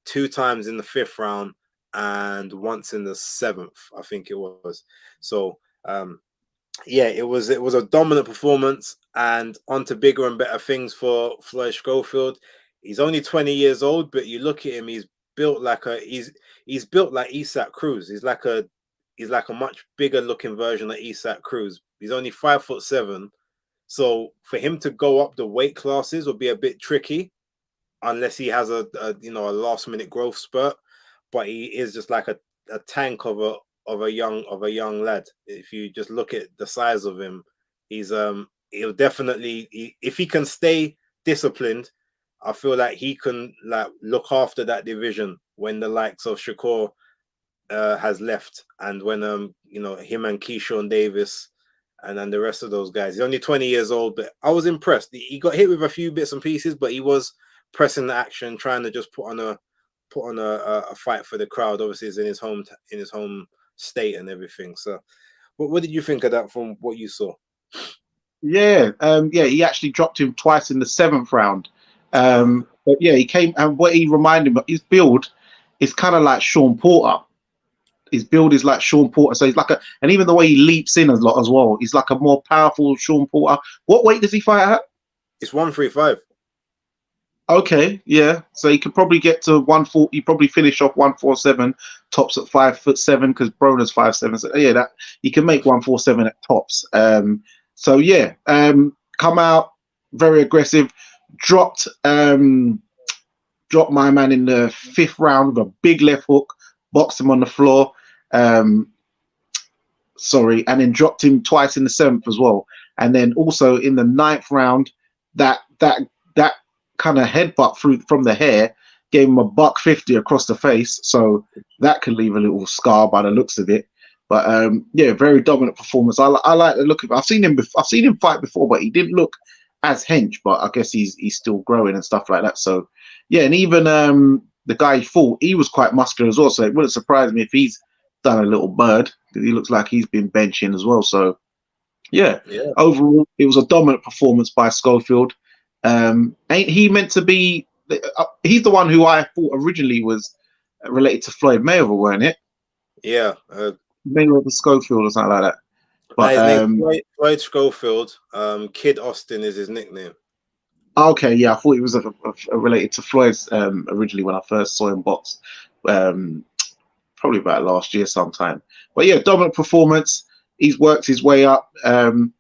2 times in the 5th round and once in the 7th, I think it was. So yeah, it was a dominant performance, and on to bigger and better things for Floyd Schofield. He's only 20 years old, but you look at him, he's built like he's built like Isak Cruz. He's like a much bigger looking version of Isak Cruz. He's only 5'7", so for him to go up the weight classes will be a bit tricky unless he has a last minute growth spurt. But he is just like a tank of a young lad. If you just look at the size of him, he'll definitely, if he can stay disciplined, I feel like he can like look after that division when the likes of Shakur has left, and when him and Keyshawn Davis and then the rest of those guys. He's only 20 years old, but I was impressed. He got hit with a few bits and pieces, but he was pressing the action, trying to just put on a fight for the crowd. Obviously, it's in his home state and everything. So, what did you think of that from what you saw? Yeah, he actually dropped him twice in the 7th round. But yeah, he came, and what he reminded me of, his build is kind of like Sean Porter. His build is like Sean Porter, so he's like and even the way he leaps in a lot as well, he's like a more powerful Sean Porter. What weight does he fight at? It's 135. Okay, yeah. So he could probably get to 140. Probably finish off 147, tops at 5'7", because Broner's 5'7". So yeah, that he can make 147 at tops. So yeah, come out very aggressive. Dropped my man in the 5th round with a big left hook, boxed him on the floor. And then dropped him twice in the 7th as well. And then also in the 9th round, that kind of headbutt from the hair gave him a $150 across the face. So that could leave a little scar by the looks of it. But yeah, very dominant performance. I like the look of it. I've seen him fight before, but he didn't look as hench. But I guess he's still growing and stuff like that. So yeah, and even the guy he fought, he was quite muscular as well. So it wouldn't surprise me if he's done a little bird, because he looks like he's been benching as well. So yeah, overall, it was a dominant performance by Scofield. Ain't he meant to be? He's the one who I thought originally was related to Floyd Mayweather, weren't it? Yeah, Mayweather Scofield or something like that. But his name's Floyd Schofield. Kid Austin is his nickname. Okay, yeah, I thought he was related to Floyd's originally when I first saw him box, probably about last year sometime. But yeah, dominant performance. He's worked his way up.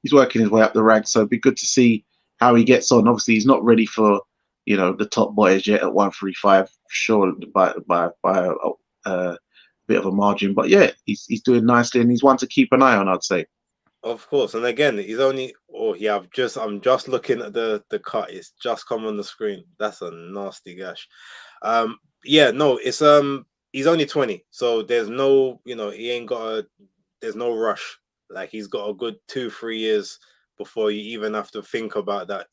He's working his way up the ranks, so it'd be good to see how he gets on. Obviously, he's not ready for the top boys yet at 135, sure, by a bit of a margin. But yeah, he's doing nicely, and he's one to keep an eye on, I'd say. Of course, and again, he's only. Oh yeah, I'm just looking at the cut. It's just come on the screen. That's a nasty gash. Yeah, no, it's he's only 20, so there's no, he ain't got there's no rush. Like, he's got a good 2-3 years before you even have to think about that.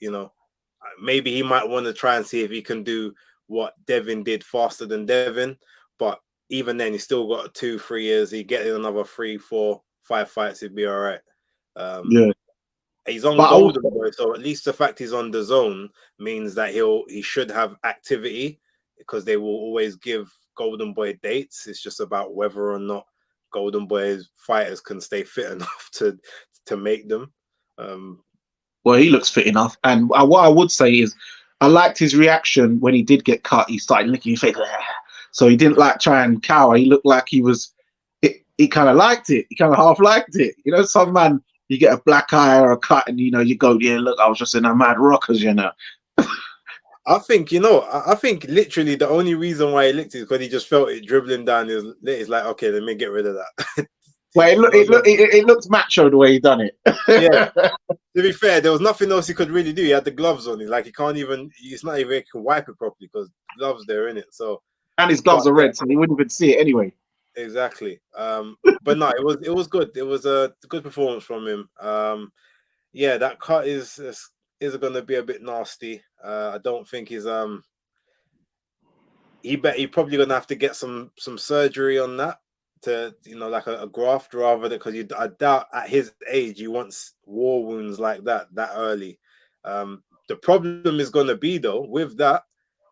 Maybe he might want to try and see if he can do what Devin did faster than Devin, but even then, he's still got 2-3 years. He get another 3, 4, 5 fights, he'd be all right. Yeah, he's on Golden Boy, so at least the fact he's on the zone means that he should have activity, because they will always give Golden Boy dates. It's just about whether or not Golden Boy's fighters can stay fit enough to make them. Well, he looks fit enough, and what I would say is, I liked his reaction when he did get cut. He started licking his face, so he didn't like try and cower. He looked like he was. He kind of liked it. He kind of half liked it. Some man, you get a black eye or a cut, and you go, yeah, look, I was just in a mad rockers, I think literally the only reason why he licked it is because he just felt it dribbling down his lit. It's like, okay, let me get rid of that. Well, it looked macho the way he done it. Yeah. To be fair, there was nothing else he could really do. He had the gloves on. Like, he can't even. It's not even he can wipe it properly because gloves they're in it. So, and his gloves are red, so he wouldn't even see it anyway. Exactly. But no, it was good. It was a good performance from him. Yeah, that cut is going to be a bit nasty. I don't think he's he probably going to have to get some surgery on that, to like a graft, rather than, because I doubt at his age you want war wounds like that early. The problem is going to be, though, with that,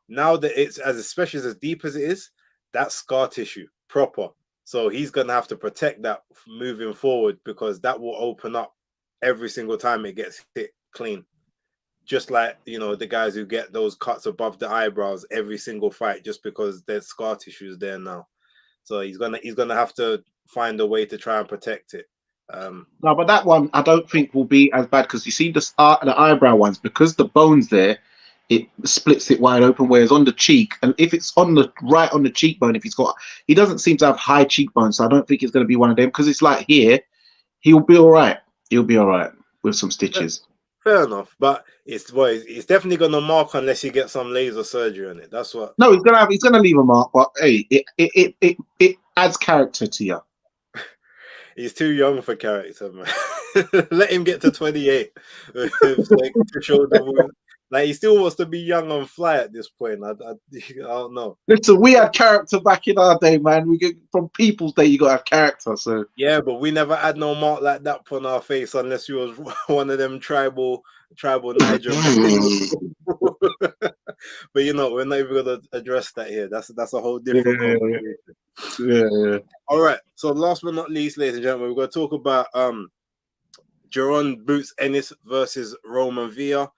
now that it's especially as deep as it is, that's scar tissue proper. So he's going to have to protect that moving forward, because that will open up every single time it gets hit clean. Just like, you know, the guys who get those cuts above the eyebrows every single fight just because there's scar tissues there now. So he's gonna have to find a way to try and protect it. No, but that one I don't think will be as bad because you see the eyebrow ones, because the bone's there, it splits it wide open. Whereas on the cheek, and if it's on the right on the cheekbone, if he doesn't seem to have high cheekbones, so I don't think it's going to be one of them. Because it's like here, he'll be all right. He'll be all right with some stitches. Fair enough, but it's definitely gonna mark unless you get some laser surgery on it. That's what. No, he's gonna leave a mark, but hey, it adds character to you. He's too young for character, man. Let him get to 28 like, to show the wound. Like he still wants to be young and fly at this point. I don't know. Listen, we had character back in our day, man. We get from People's Day, you gotta have character. So yeah, but we never had no mark like that put on our face unless you was one of them tribal Niger. But you know, we're not even gonna address that here. That's a whole different conversation. Yeah. All right. So last but not least, ladies and gentlemen, we're gonna talk about Jaron Boots Ennis versus Roman Villa.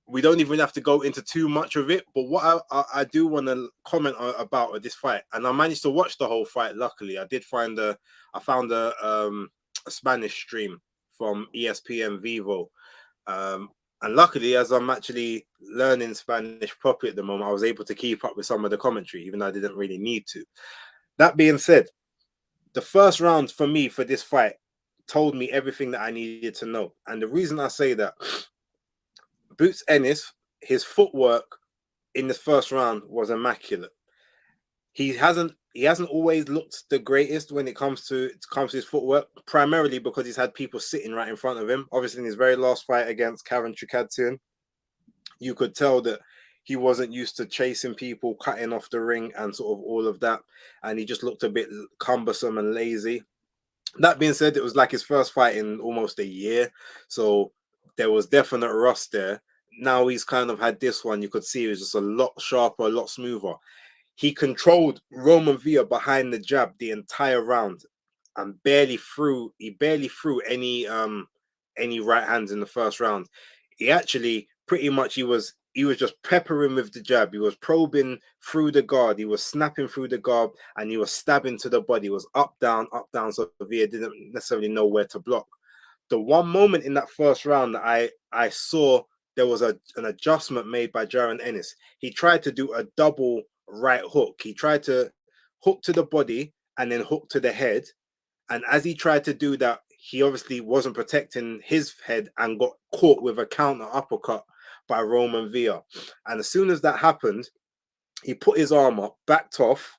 We don't even have to go into too much of it, but what I do want to comment about this fight, and I managed to watch the whole fight. Luckily, I found a Spanish stream from ESPN Vivo, and luckily, as I'm actually learning Spanish properly at the moment, I was able to keep up with some of the commentary, even though I didn't really need to. That being said, the first round for me for this fight told me everything that I needed to know, and the reason I say that. Boots Ennis, his footwork in this first round was immaculate. He hasn't always looked the greatest when it comes to his footwork, primarily because he's had people sitting right in front of him. Obviously, in his very last fight against Karen Chikadze, you could tell that he wasn't used to chasing people, cutting off the ring, and sort of all of that, and he just looked a bit cumbersome and lazy. That being said, it was like his first fight in almost a year, so there was definite rust there. Now he's kind of had this one. You could see it was just a lot sharper, a lot smoother. He controlled Roman Villa behind the jab the entire round and barely threw any right hands in the first round. He actually pretty much he was just peppering with the jab. He was probing through the guard. He was snapping through the guard, and he was stabbing to the body. It was up, down, up, down. So Villa didn't necessarily know where to block. The one moment in that first round that I saw there was an adjustment made by Jaron Ennis. He tried to do a double right hook. He tried to hook to the body and then hook to the head. And as he tried to do that, he obviously wasn't protecting his head and got caught with a counter uppercut by Roman Villa. And as soon as that happened, he put his arm up, backed off,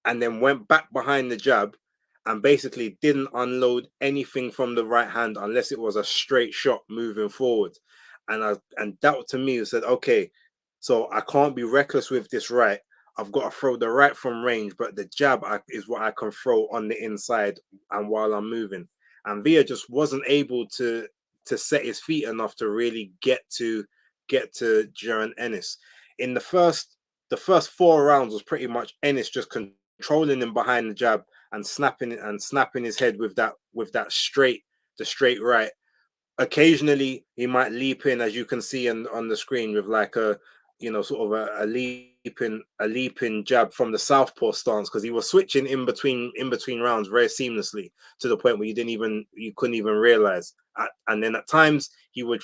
and then went back behind the jab and basically didn't unload anything from the right hand unless it was a straight shot moving forward. And that to me said, okay, so I can't be reckless with this right. I've got to throw the right from range, but the jab is what I can throw on the inside and while I'm moving. And Villa just wasn't able to set his feet enough to really get to Jaron Ennis. In the first 4 rounds was pretty much Ennis just controlling him behind the jab and snapping his head with that straight right. Occasionally he might leap in, as you can see on the screen, with like a sort of a leaping jab from the southpaw stance, because he was switching in between rounds very seamlessly to the point where you couldn't even realize. And then at times he would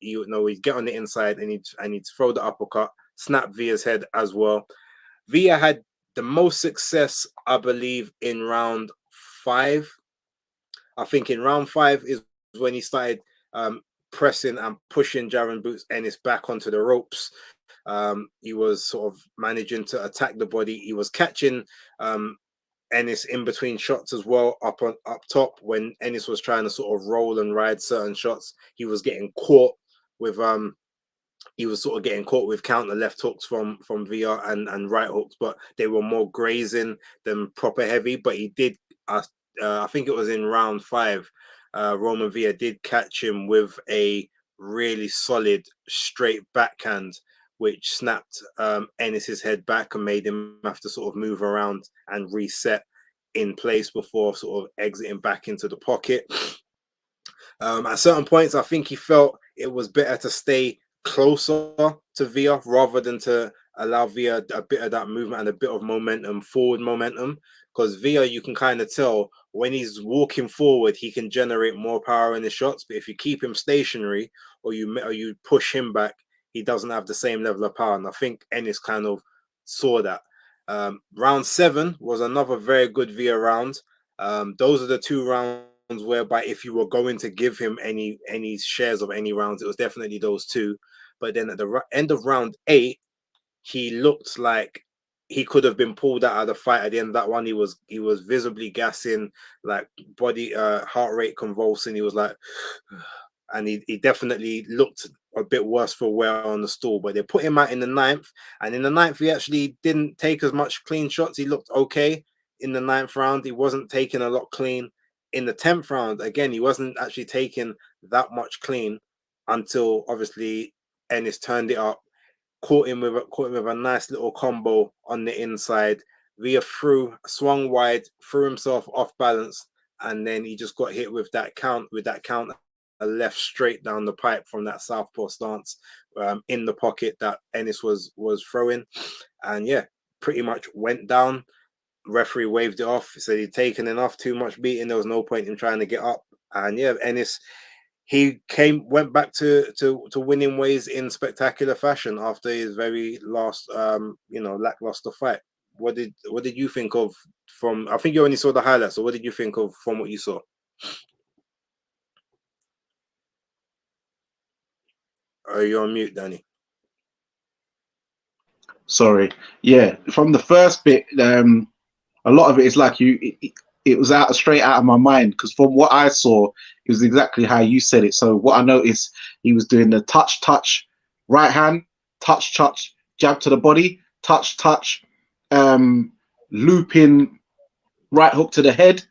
he'd get on the inside and he'd throw the uppercut, snap Villa's head as well. Villa had the most success, I believe, in round 5. I think in round 5 is when he started pressing and pushing Jaron Boots Ennis back onto the ropes. He was sort of managing to attack the body. He was catching Ennis in between shots as well, up top when Ennis was trying to sort of roll and ride certain shots. He was getting caught with counter left hooks from Villa and right hooks, but they were more grazing than proper heavy. But he did, I think it was in round 5, Roman Villa did catch him with a really solid straight backhand, which snapped Ennis's head back and made him have to sort of move around and reset in place before sort of exiting back into the pocket. At certain points, I think he felt it was better to stay closer to Villa rather than to allow Villa a bit of that movement and a bit of momentum, forward momentum. Because Villa, you can kind of tell when he's walking forward, he can generate more power in his shots. But if you keep him stationary or you push him back, he doesn't have the same level of power. And I think Ennis kind of saw that. Round 7 was another very good Villa round. Those are the 2 rounds whereby if you were going to give him any shares of any rounds, it was definitely those 2. But then at the end of round 8, he looked like he could have been pulled out of the fight. At the end of that one, he was visibly gassing, like body heart rate convulsing. He was like, and he definitely looked a bit worse for wear on the stool. But they put him out in the 9th, and in the 9th he actually didn't take as much clean shots. He looked okay in the 9th round. He wasn't taking a lot clean. In the 10th round, again, he wasn't actually taking that much clean until obviously Ennis turned it up, caught him with a nice little combo on the inside. Villa swung wide, threw himself off balance, and then he just got hit with that count a left straight down the pipe from that southpaw stance in the pocket that Ennis was throwing, and yeah, pretty much went down. Referee waved it off, said he'd taken enough, too much beating. There was no point in trying to get up. And yeah, Ennis, he went back to winning ways in spectacular fashion after his very last lackluster fight. What did you think of from? I think you only saw the highlights. So what did you think of from what you saw? Are you on mute, Danny? Sorry. Yeah, from the first bit, a lot of it is like it was straight out of my mind, because from what I saw, it was exactly how you said it. So what I noticed, he was doing the touch, right hand, touch, jab to the body, touch, looping right hook to the head,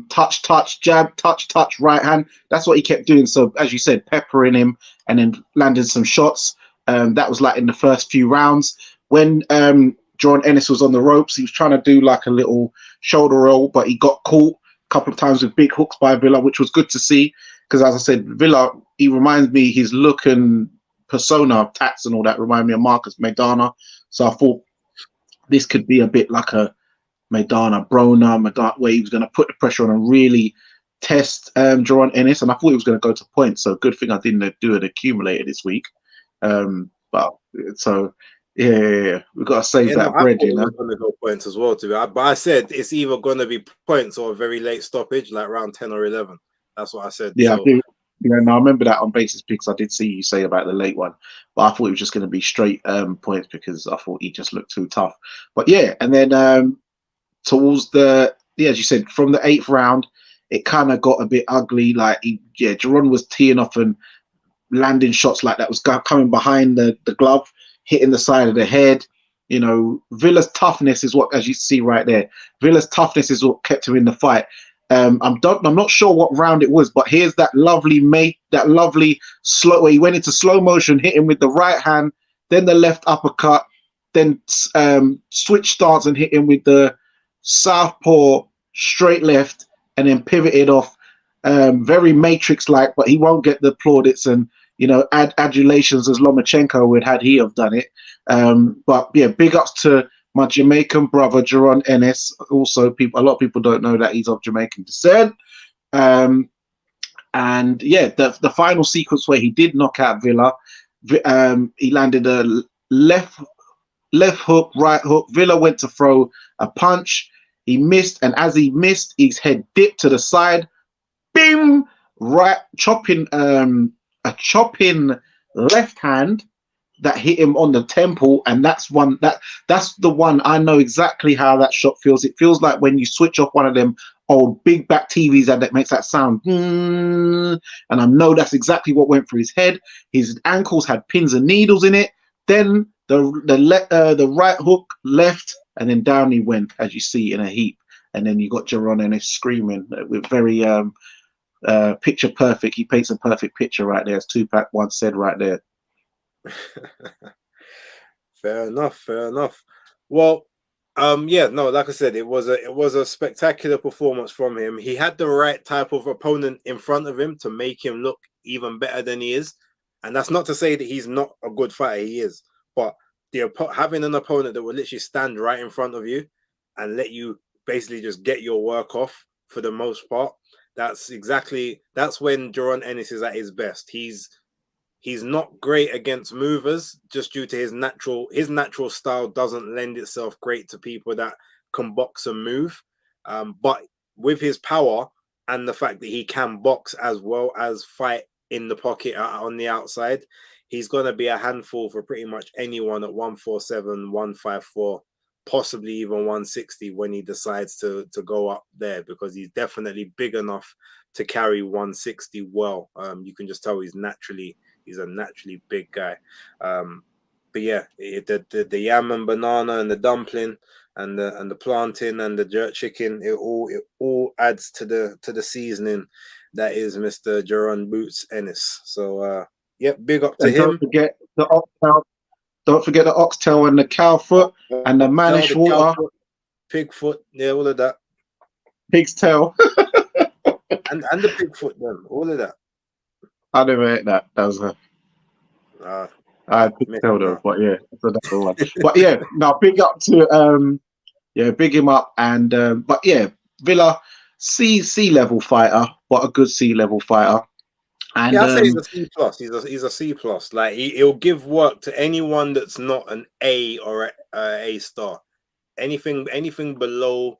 touch, jab, touch, right hand. That's what he kept doing. So as you said, peppering him and then landing some shots. That was like in the first few rounds. When John Ennis was on the ropes, he was trying to do like a little shoulder roll, but he got caught a couple of times with big hooks by Villa, which was good to see. Because as I said, Villa, he reminds me, his look and persona, tats and all that remind me of Marcus Maidana. So I thought this could be a bit like a Maidana, where he was going to put the pressure on and really test John Ennis. And I thought he was going to go to points. So good thing I didn't do an accumulator this week. But so yeah, we've got to save that bread, you know. I going to go points as well, but I said it's either going to be points or a very late stoppage, like round 10 or 11. That's what I said. Yeah, so. I do. Yeah, no, I remember that on Basis Picks. I did see you say about the late one, but I thought it was just going to be straight points because I thought he just looked too tough. But yeah, and then towards as you said, from the 8th round, it kind of got a bit ugly. Like, Jerron was teeing off and landing shots like that was coming behind the glove, hitting the side of the head. You know, Villa's toughness is what, as you see right there, Villa's toughness is what kept him in the fight. I'm not sure what round it was, but here's that lovely slow where he went into slow motion, hit him with the right hand, then the left uppercut, then switch stance and hit him with the southpaw straight left, and then pivoted off. Very Matrix-like, but he won't get the plaudits and adulations as Lomachenko would had he have done it. But yeah, big ups to my Jamaican brother, Jerron Ennis. Also, a lot of people don't know that he's of Jamaican descent. And yeah, the final sequence where he did knock out Villa, he landed a left hook, right hook. Villa went to throw a punch. He missed, and as he missed, his head dipped to the side. Bim! Right, chopping left hand that hit him on the temple, and that's the one I know exactly how that shot feels. It feels like when you switch off one of them old big back TVs that makes that sound, and I know that's exactly what went through his head. His ankles had pins and needles in it. Then the right hook left, and then down he went, as you see, in a heap. And then you got Jerron Ennis screaming with very picture perfect. He paints a perfect picture right there, as Tupac once said right there. Fair enough. Well, Yeah, no, like I said, it was a spectacular performance from him. He had the right type of opponent in front of him to make him look even better than he is. And that's not to say that he's not a good fighter, he is. But having an opponent that will literally stand right in front of you and let you basically just get your work off for the most part, that's when Jaron Ennis is at his best. He's not great against movers just due to his natural style doesn't lend itself great to people that can box and move. But with his power and the fact that he can box as well as fight in the pocket on the outside, he's going to be a handful for pretty much anyone at 147, 154, possibly even 160 when he decides to go up there, because he's definitely big enough to carry 160 well. You can just tell he's a naturally big guy. But yeah, the yam and banana and the dumpling and the plantain and the jerk chicken, it all adds to the seasoning that is Mr. Jaron Boots Ennis. So yep, big up to And him. Don't forget the oxtail and the cow foot and the manish water, pig foot, yeah, all of that. Pig's tail. and the pig foot, then all of that. I never ate that. That was I could tell though, but yeah, so that's the one. But yeah, now big up to big him up, and but yeah, Villa C level fighter, but a good C level fighter. And yeah, I'd say he's a C plus. He's a C plus. Like he'll give work to anyone that's not an A or a star. Anything below,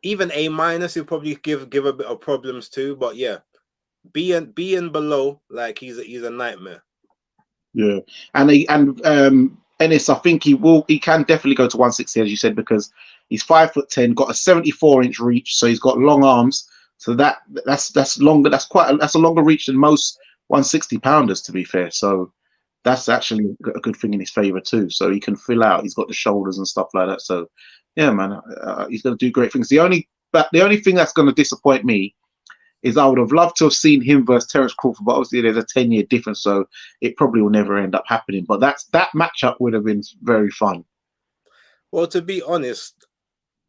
even A minus, he'll probably give a bit of problems too. But yeah, B and below, like he's a nightmare. Yeah, and Ennis, I think he can definitely go to 160, as you said, because he's 5'10", got a 74-inch reach, so he's got long arms. So that's longer. That's a longer reach than most 160 pounders, to be fair. So that's actually a good thing in his favor too. So he can fill out. He's got the shoulders and stuff like that. So yeah, man, he's going to do great things. The only thing that's going to disappoint me is I would have loved to have seen him versus Terence Crawford, but obviously there's a 10-year difference, so it probably will never end up happening. But that matchup would have been very fun. Well, to be honest,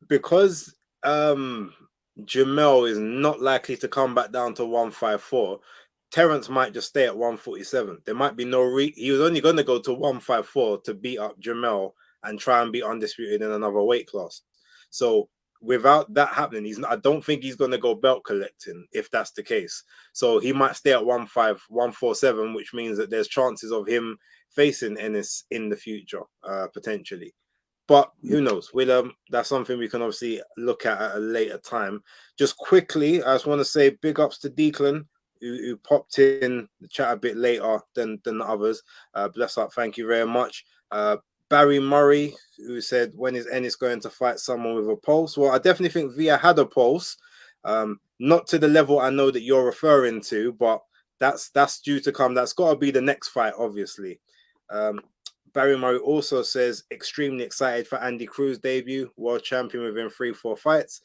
because Jamel is not likely to come back down to 154, Terence might just stay at 147. There might be he was only going to go to 154 to beat up Jamel and try and be undisputed in another weight class. So without that happening, I don't think he's going to go belt collecting if that's the case. So he might stay at 147, which means that there's chances of him facing Ennis in the future, potentially. But who knows? That's something we can obviously look at a later time. Just quickly, I just want to say big ups to Declan, who popped in the chat a bit later than the others. Bless up, thank you very much. Barry Murray, who said, when is Ennis going to fight someone with a pulse? Well, I definitely think Villa had a pulse. Not to the level I know that you're referring to, but that's due to come. That's got to be the next fight, obviously. Barry Murray also says, extremely excited for Andy Cruz's debut, world champion within 3-4 fights.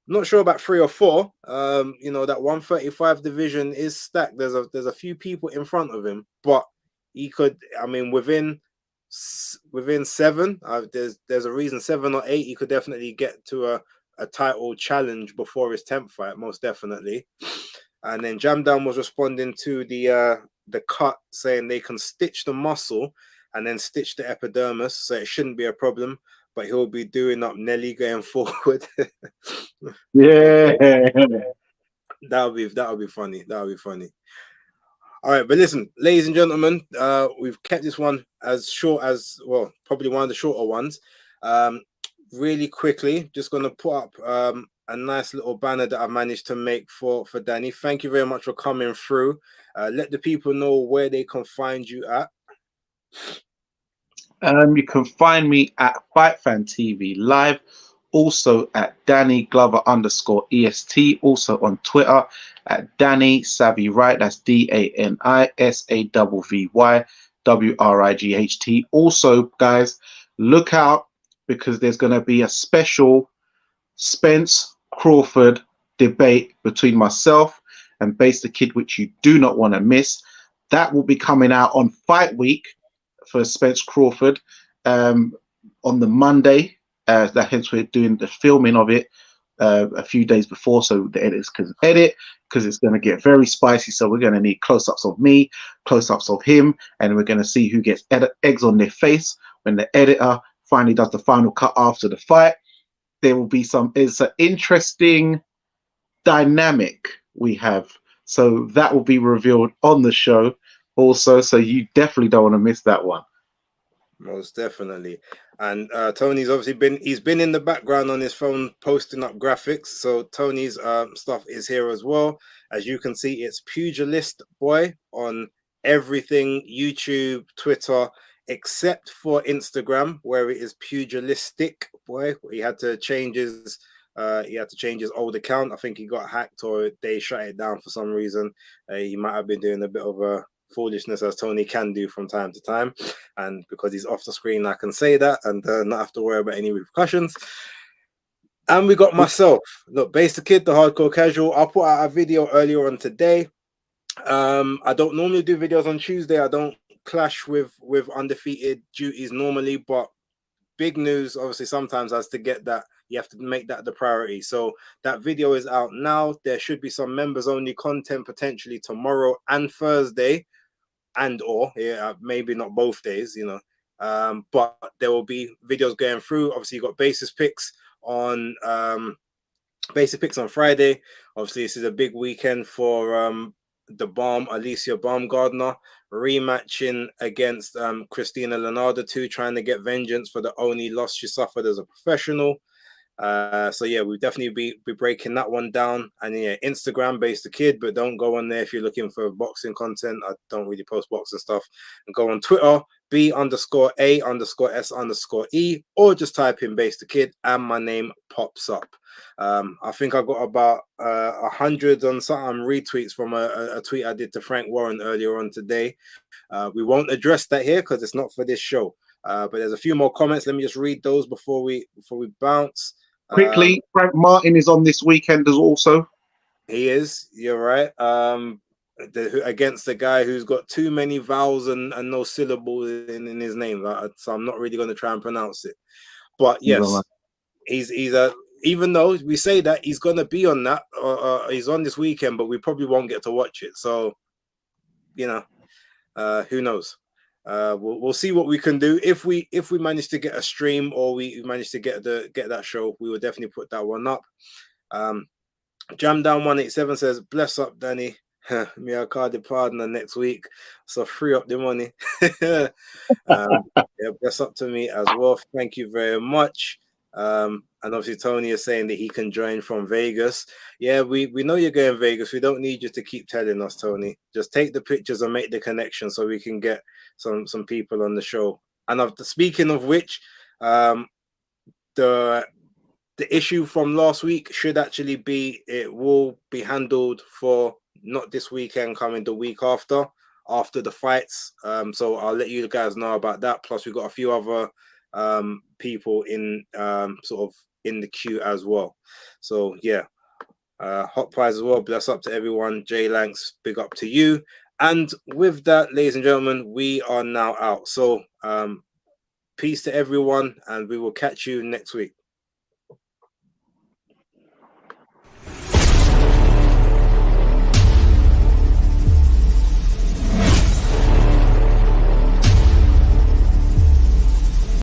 Not sure about 3 or 4. That 135 division is stacked. There's a few people in front of him, but he could, within 7, there's a reason 7 or 8 he could definitely get to a title challenge before his 10th fight, most definitely. And then Jamdan was responding to the cut, saying they can stitch the muscle and then stitch the epidermis, so it shouldn't be a problem, but he'll be doing up Nelly going forward. Yeah, that'll be funny. All right, but listen, ladies and gentlemen, we've kept this one as short as, well, probably one of the shorter ones. Really quickly, just going to put up a nice little banner that I've managed to make for Dani. Thank you very much for coming through. Let the people know where they can find you at. You can find me at Fightfantvlive Live, also at Dani Glover _EST, also on Twitter at Dani Savvy Right. That's DANISAVVYWRIGHT. Also, guys, look out, because there's going to be a special Spence Crawford debate between myself and BaseDaKID, which you do not want to miss. That will be coming out on Fight Week for Spence Crawford. on the Monday. That hence we're doing the filming of it a few days before, so the editors can edit, because it's going to get very spicy. So we're going to need close-ups of me, close-ups of him, and we're going to see who gets eggs on their face when the editor finally does the final cut after the fight. There will be it's an interesting dynamic we have, so that will be revealed on the show also, so you definitely don't want to miss that one. Most definitely. And Tony's obviously he's been in the background on his phone posting up graphics. So Tony's stuff is here as well. As you can see, it's Pugilistboy on everything, YouTube, Twitter, except for Instagram, where it is Pugilistic Boy. He had to change his old account. I think he got hacked, or they shut it down for some reason. He might have been doing a bit of a foolishness, as Tony can do from time to time, and because he's off the screen, I can say that and not have to worry about any repercussions. And we got myself, look, BaseDaKID, the hardcore casual. I put out a video earlier on today. I don't normally do videos on Tuesday. I don't clash with undefeated duties normally, but big news, obviously, sometimes has to get that. You have to make that the priority. So that video is out now. There should be some members only content potentially tomorrow and Thursday, maybe not both days, but there will be videos going through. Obviously, you got basis picks on Friday. Obviously, this is a big weekend for the Alicia Baumgardner rematching against Christina Leonardo, trying to get vengeance for the only loss she suffered as a professional. So yeah, we'll definitely be breaking that one down. And yeah, Instagram BaseDaKID, but don't go on there if you're looking for boxing content. I don't really post boxing stuff. And go on Twitter, B_A_S_E, or just type in BaseDaKID and my name pops up. I think I got about 100 on some retweets from a tweet I did to Frank Warren earlier on today. We won't address that here because it's not for this show. But there's a few more comments. Let me just read those before we bounce. Quickly, Frank Martin is on this weekend as also. He is. You're right. Against the guy who's got too many vowels and no syllables in his name. So I'm not really going to try and pronounce it. But yes, he's even though we say that he's going to be on that, he's on this weekend, but we probably won't get to watch it. So, who knows? We'll see what we can do. If we manage to get a stream, or we manage to get that show, we will definitely put that one up. Jam Down 187 says, "Bless up, Danny. Me a card the partner next week, so free up the money." Yeah, bless up to me as well. Thank you very much. And obviously Tony is saying that he can join from Vegas. Yeah, we know you're going to Vegas. We don't need you to keep telling us, Tony. Just take the pictures and make the connection so we can get some people on the show. And speaking of which, the issue from last week should actually will be handled for not this weekend, coming the week after the fights. So I'll let you guys know about that. Plus, we've got a few other people in sort of in the queue as well. So yeah, hot prize as well. Bless up to everyone. Jay Lanks, big up to you. And with that, ladies and gentlemen, we are now out. So peace to everyone, and we will catch you next week.